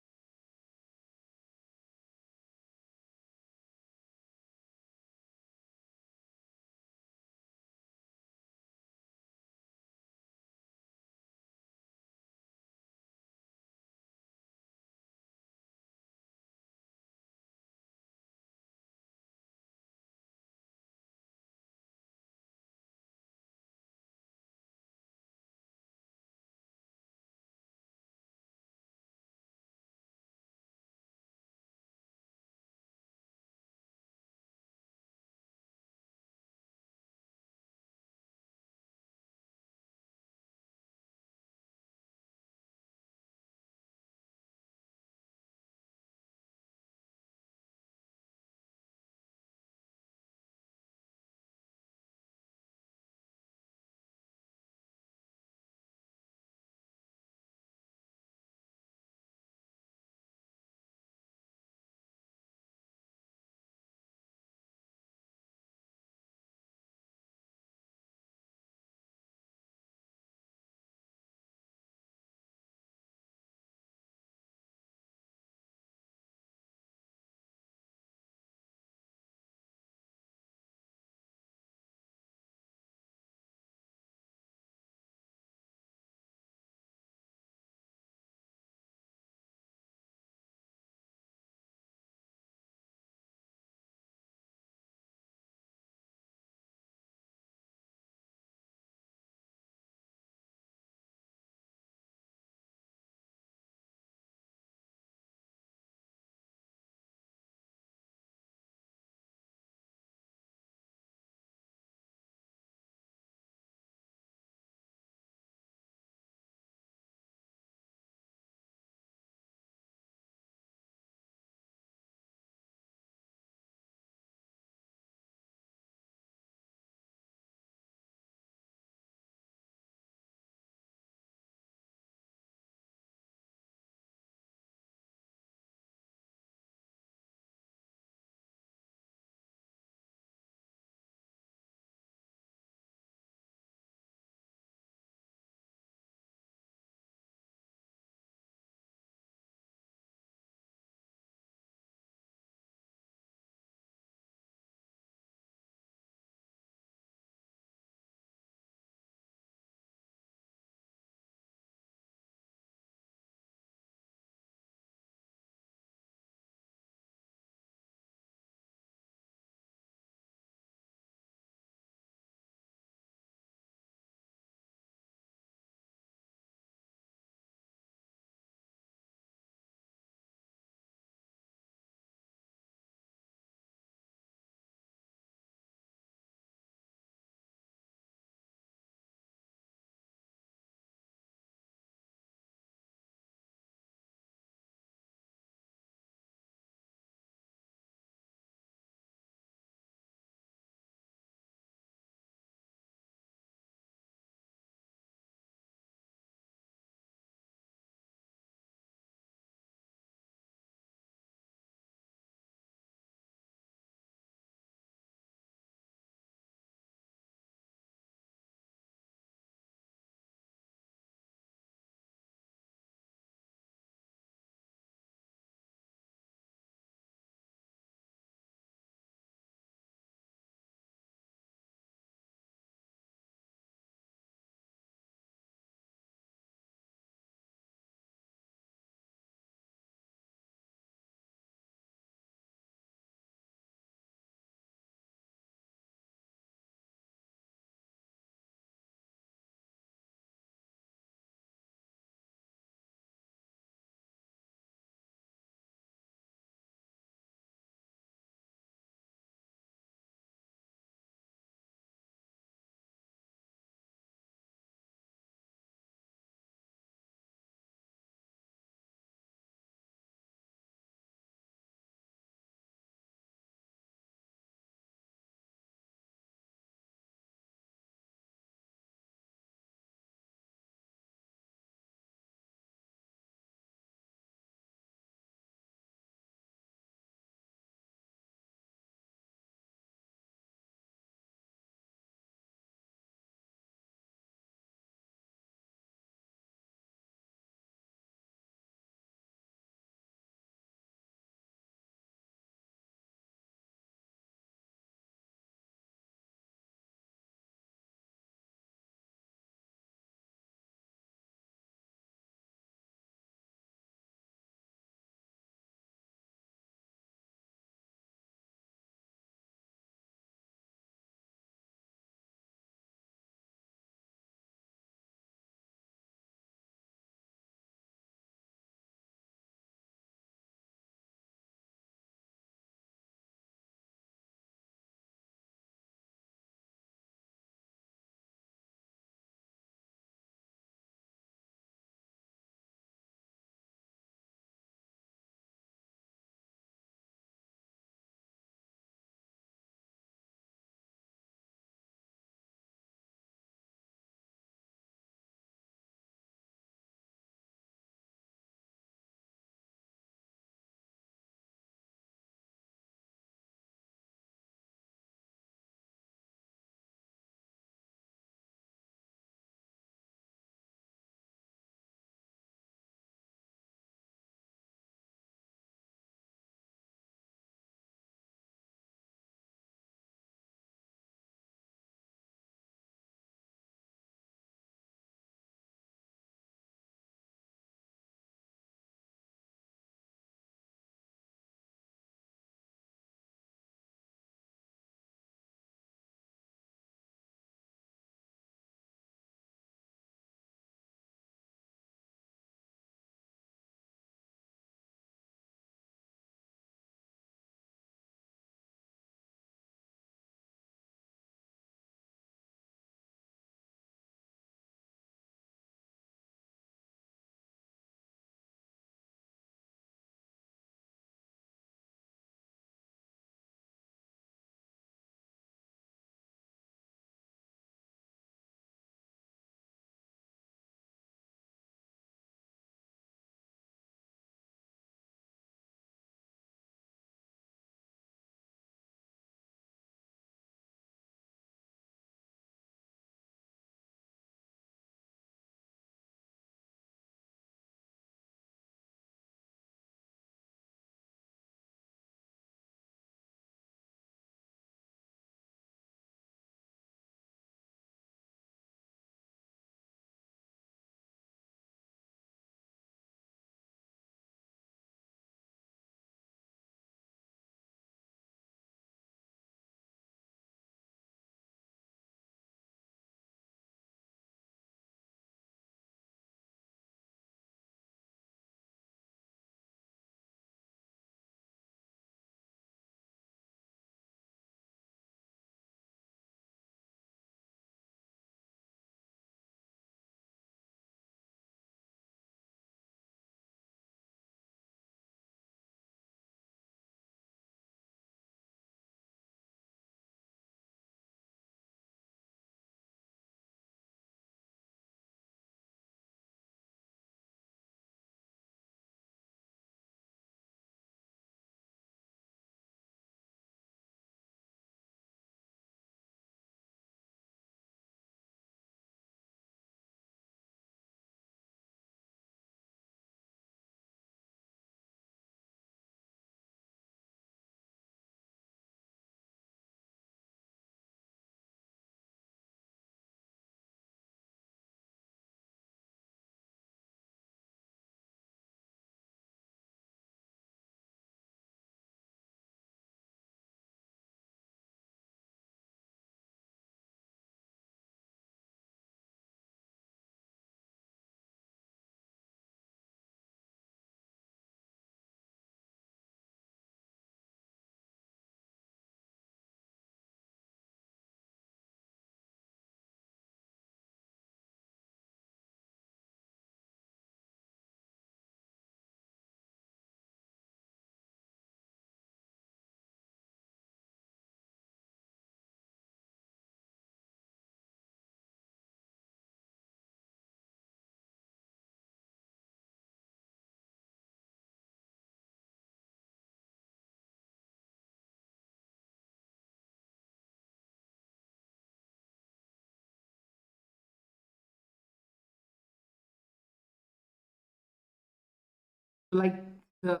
Like the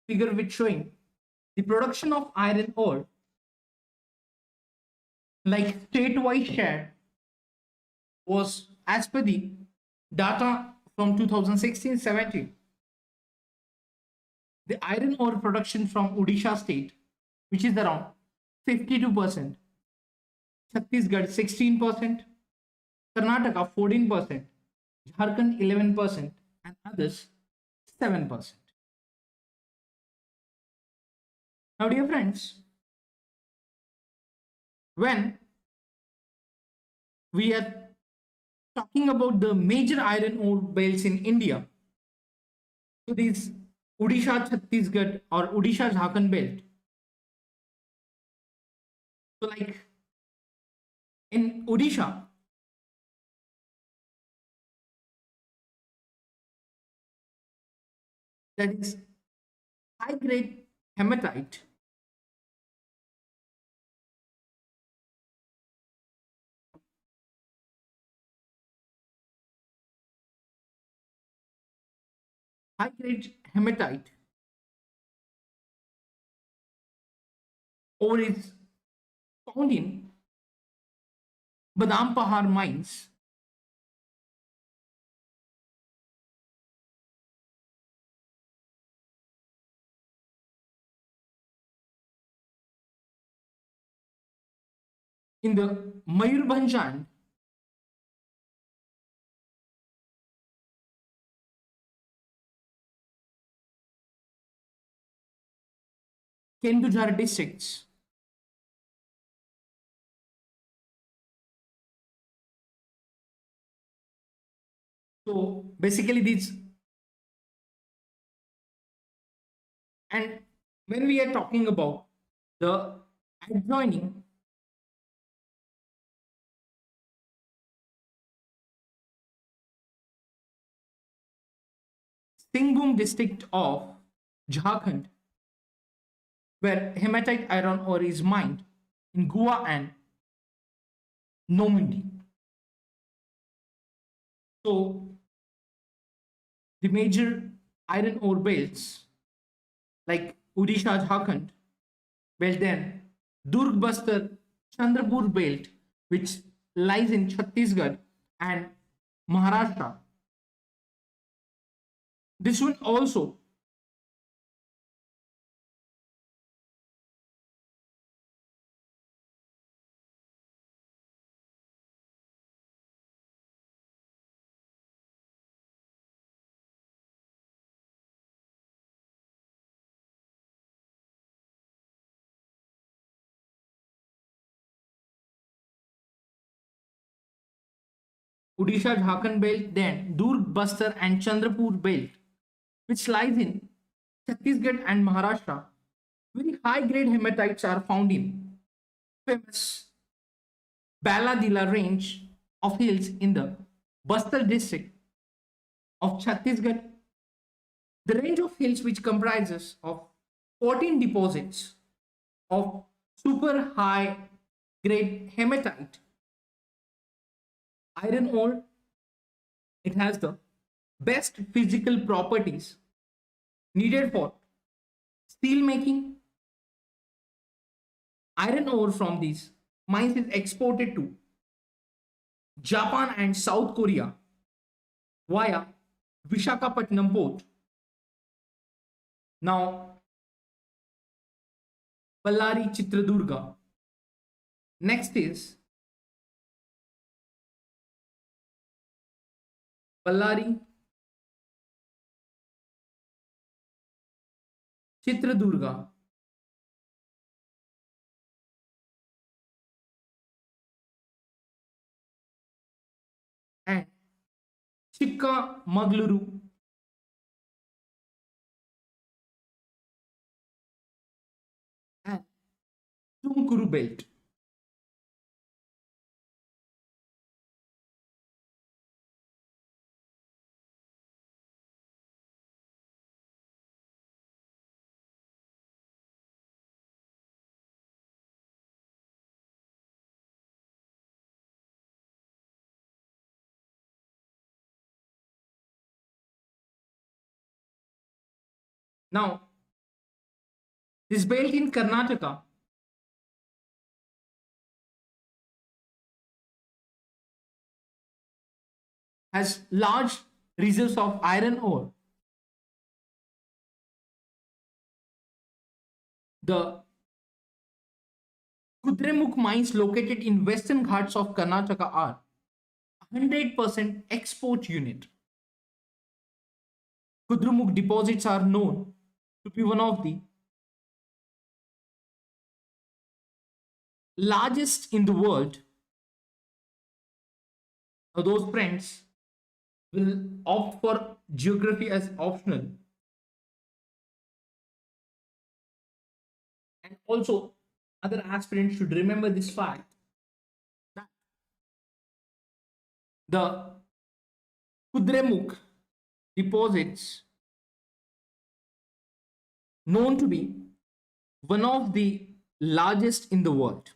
figure which showing the production of iron ore, like statewide share, was as per the data from 2016-17. The iron ore production from Odisha state, which is around 52%, Chhattisgarh 16%, Karnataka 14%, Jharkhand 11%, and others 7%. Now, dear friends, when we are talking about the major iron ore belts in India, so these Odisha Chhattisgarh or Odisha Jharkhand belt, so like in Odisha, that is high grade hematite, high grade hematite ore is found in Badam Pahar mines in the Mayurbhanj and Kendujhar districts. So basically these, and when we are talking about the adjoining Singhbhum district of Jharkhand, where hematite iron ore is mined in Goa and Normandy. So the major iron ore belts like Odisha Jharkhand belt, then Durg Bastar Chandrapur belt, which lies in Chhattisgarh and Maharashtra. This one also Odisha Jharkhand belt, then Durg Bastar and Chandrapur belt, which lies in Chhattisgarh and Maharashtra. Very high grade hematites are found in famous Baladila range of hills in the Bastar district of Chhattisgarh. The range of hills which comprises of 14 deposits of super high grade hematite iron ore. It has the best physical properties needed for steel making. Iron ore from these mines is exported to Japan and South Korea via Vishakhapatnam port. Now, Ballari Chitradurga. Next is Ballari Chitradurga and Chikmagaluru and Tumkuru belt. Now, this belt in Karnataka has large reserves of iron ore. The Kudremukh mines located in western ghats of Karnataka are 100% export unit. Kudremukh deposits are known to be one of the largest in the world. Now, those friends will opt for geography as optional, and also other aspirants should remember this fact that the Kudremukh deposits known to be one of the largest in the world.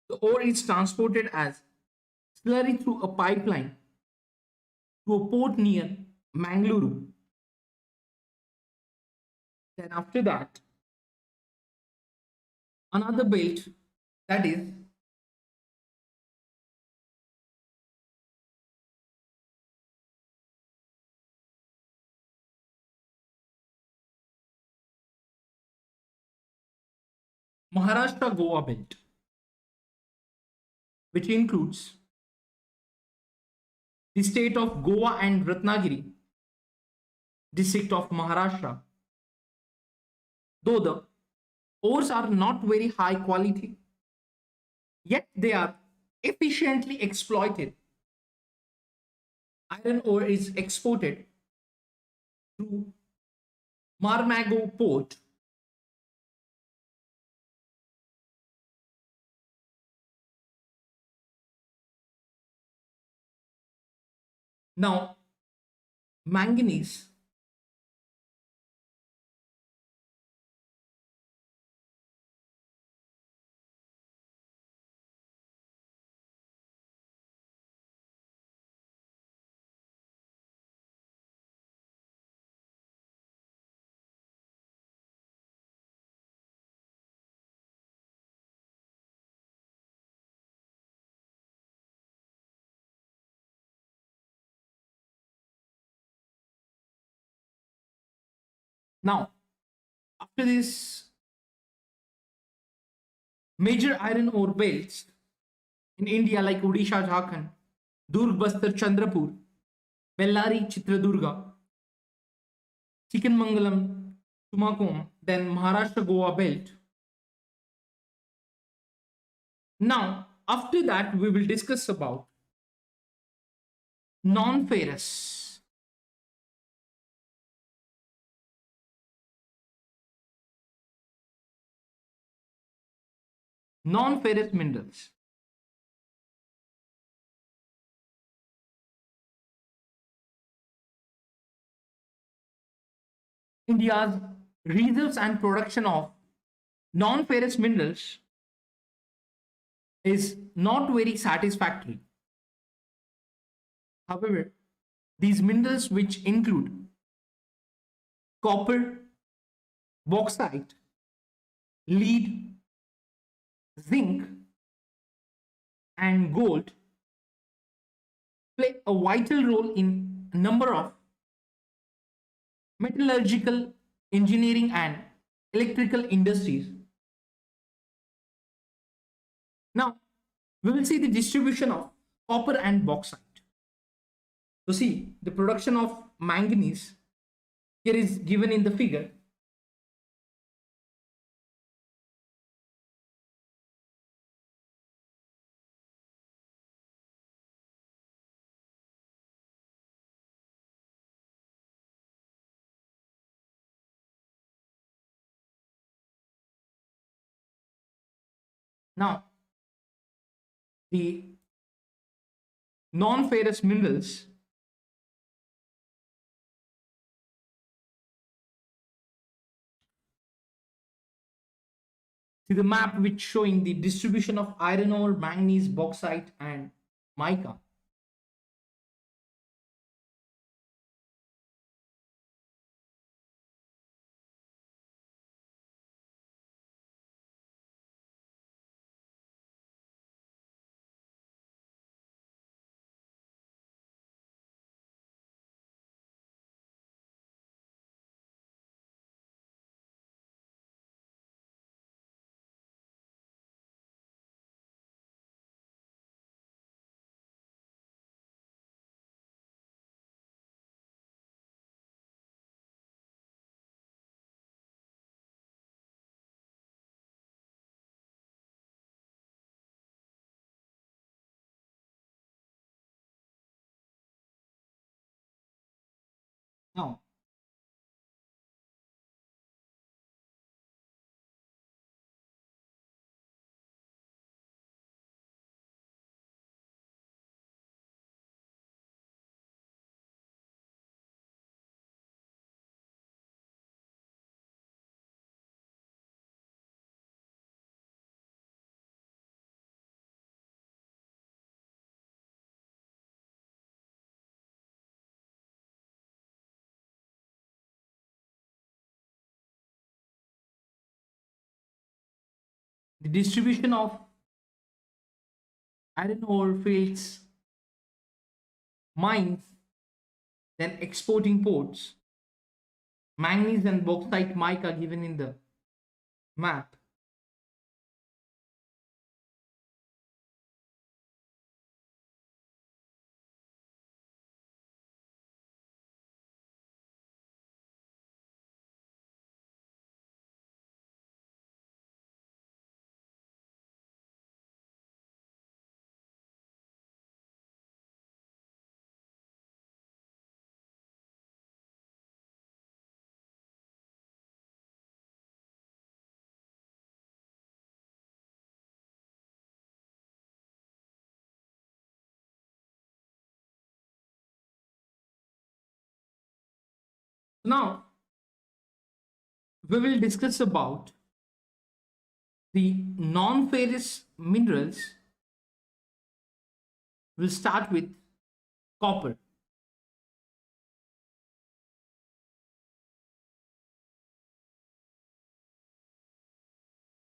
The ore is transported as slurry through a pipeline to a port near Mangaluru. Then after that, another belt, that is Maharashtra Goa belt, which includes the state of Goa and Ratnagiri district of Maharashtra. Though the ores are not very high quality, yet they are efficiently exploited. Iron ore is exported through Marmago port. Now, manganese now, after this major iron ore belts in India like Odisha, Jharkhand, Durg, Bastar, Chandrapur, Bellary, Chitradurga, Chikkanmangalam, Tumakom, then Maharashtra Goa belt. Now, after that, we will discuss about non-ferrous. Non-ferrous minerals. India's reserves and production of non-ferrous minerals is not very satisfactory. However, these minerals, which include copper, bauxite, lead, zinc, and gold, play a vital role in a number of metallurgical, engineering, and electrical industries. Now, we will see the distribution of copper and bauxite. So, see, the production of manganese here is given in the figure. Now, the non-ferrous minerals see the map which showing the distribution of iron ore, manganese, bauxite, and mica. Now, the distribution of iron ore fields, mines, then exporting ports, manganese and bauxite mine are given in the map. Now, we will discuss about the non-ferrous minerals. We'll start with copper.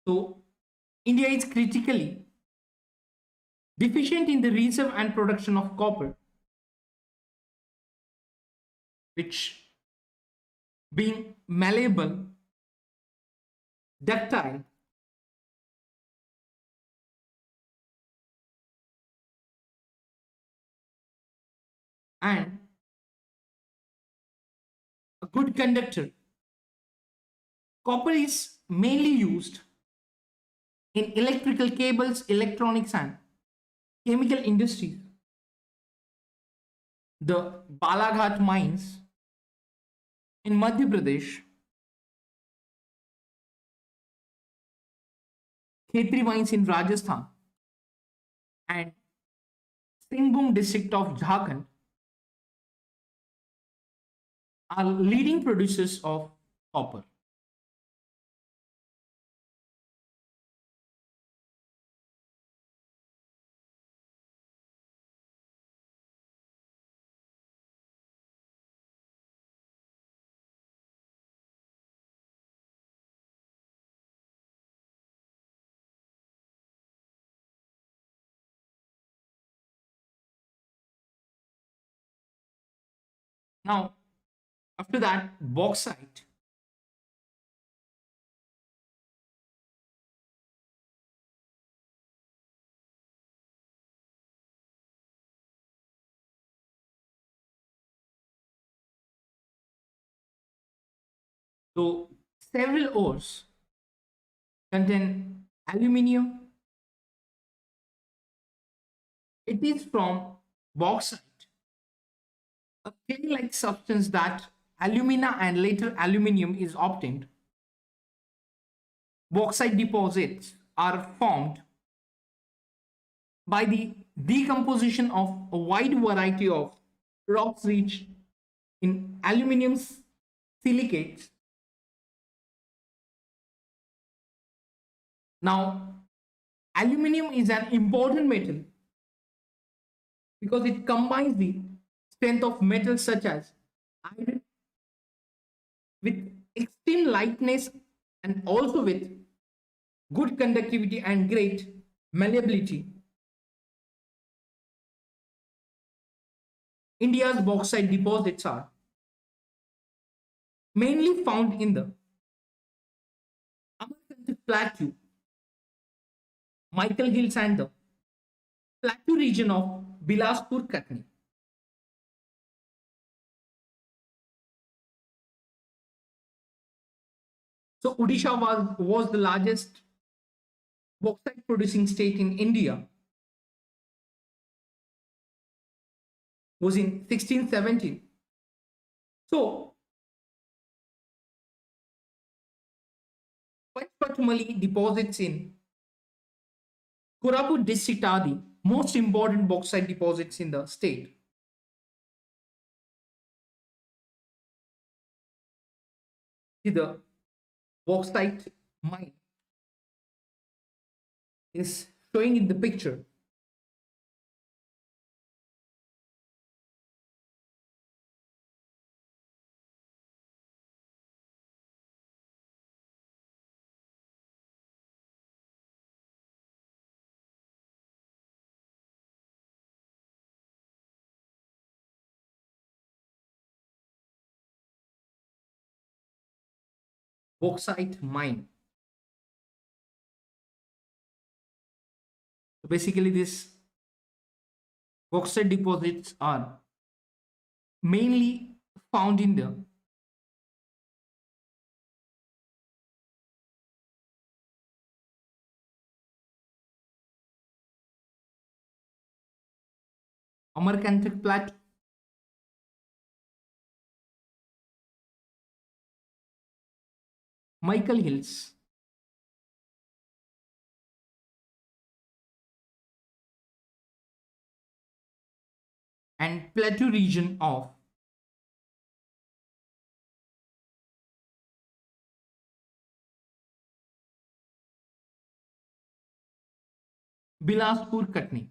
So, India is critically deficient in the reserve and production of copper, which being malleable, ductile, and a good conductor. Copper is mainly used in electrical cables, electronics, and chemical industries. The Balaghat mines in Madhya Pradesh, Khetri mines in Rajasthan, and Singhbum district of Jharkhand are leading producers of copper. Now, after that, bauxite. So, several ores contain aluminium. It is from bauxite, a clay-like substance that alumina and later aluminium is obtained. Bauxite deposits are formed by the decomposition of a wide variety of rocks rich in aluminium silicates. Now, aluminium is an important metal because it combines the strength of metals such as iron with extreme lightness and also with good conductivity and great malleability. India's bauxite deposits are mainly found in the Amarkantak Plateau, Michael Hills, and the Plateau region of Bilaspur, Katni. So Odisha was the largest bauxite producing state in India, was in 1617. So, Panchpatamali deposits in Koraput district are the most important bauxite deposits in the state. The bauxite mine is showing in the picture. Bauxite mine. So basically, these bauxite deposits are mainly found in the Amarkantak Plateau, Michael Hills, and plateau region of Bilaspur Katni.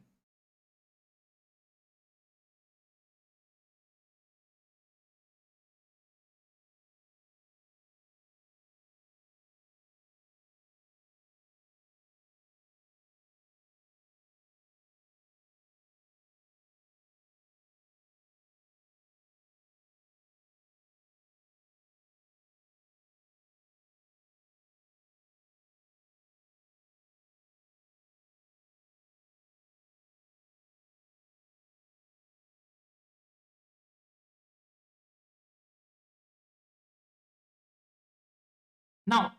Now,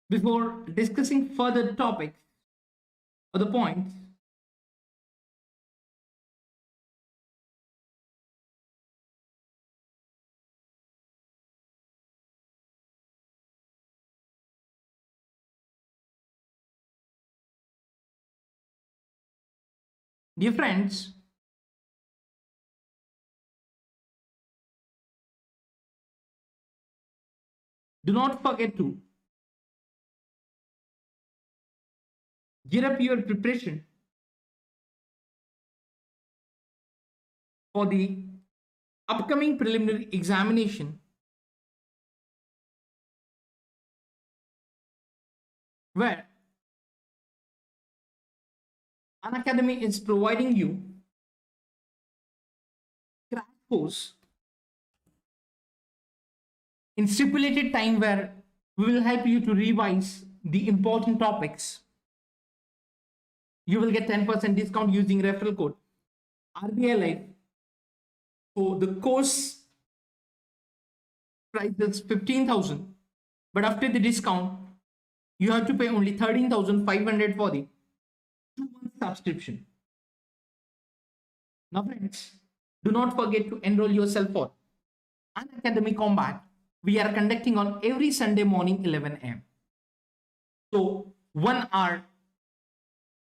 before discussing further topics or the points, dear friends, do not forget to gear up your preparation for the upcoming preliminary examination where Unacademy is providing you crash course in stipulated time where we will help you to revise the important topics. You will get 10% discount using referral code RBI Life. So the course price is 15,000, but after the discount, you have to pay only 13,500 for the 2 month subscription. Now, friends, do not forget to enroll yourself for Unacademy Combat. We are conducting on every Sunday morning 11 a.m. So 1 hour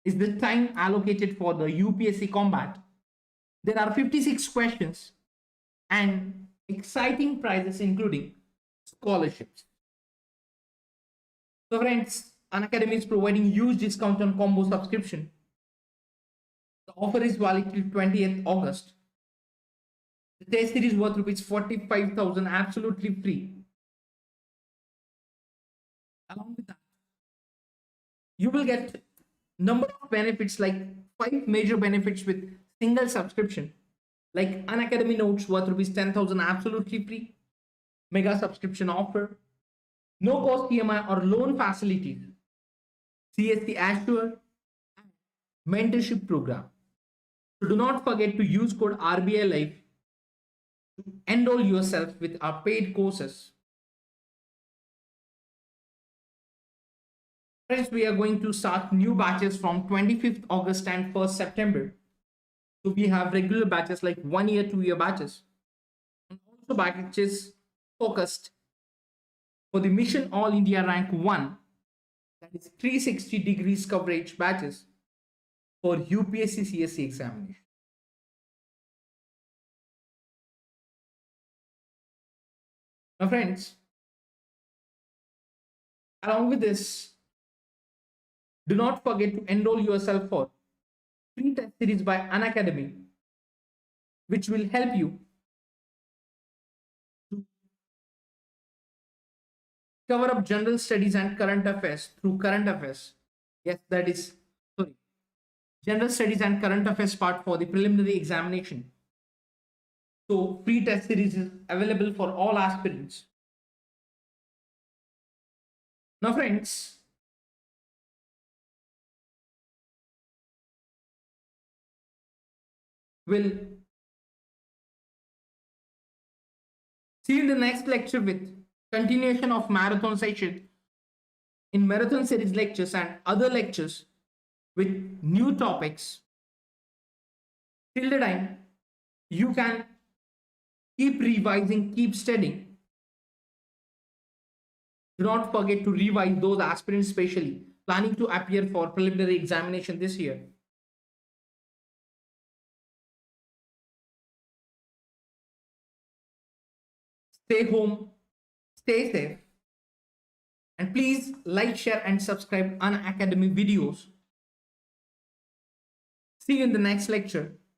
is the time allocated for the UPSC Combat. There are 56 questions and exciting prizes including scholarships. So friends, Unacademy is providing huge discount on combo subscription. The offer is valid till 20th August. The test series worth rupees 45,000 absolutely free. Along with that, you will get number of benefits like 5 major benefits with single subscription, like Unacademy notes worth rupees 10,000 absolutely free, mega subscription offer, no cost EMI or loan facilities, CSE Assure, mentorship program. So do not forget to use code RBI Life to enroll yourself with our paid courses. Friends, we are going to start new batches from 25th August and 1st September. So we have regular batches like 1 year, 2 year batches. And also batches focused for the Mission All India Rank 1, that is 360 degrees coverage batches for UPSC CSE examination. Now friends, along with this, do not forget to enroll yourself for free test series by Unacademy, which will help you to cover up general studies and current affairs through current affairs. Yes, that is, sorry, general studies and current affairs part for the preliminary examination. So free test series is available for all aspirants. Now friends, we'll see you in the next lecture with continuation of marathon session in marathon series lectures and other lectures with new topics. Till the time, you can keep revising, keep studying. Do not forget to revise those aspirants, especially planning to appear for preliminary examination this year. Stay home, stay safe, and please like, share, and subscribe Unacademy videos. See you in the next lecture.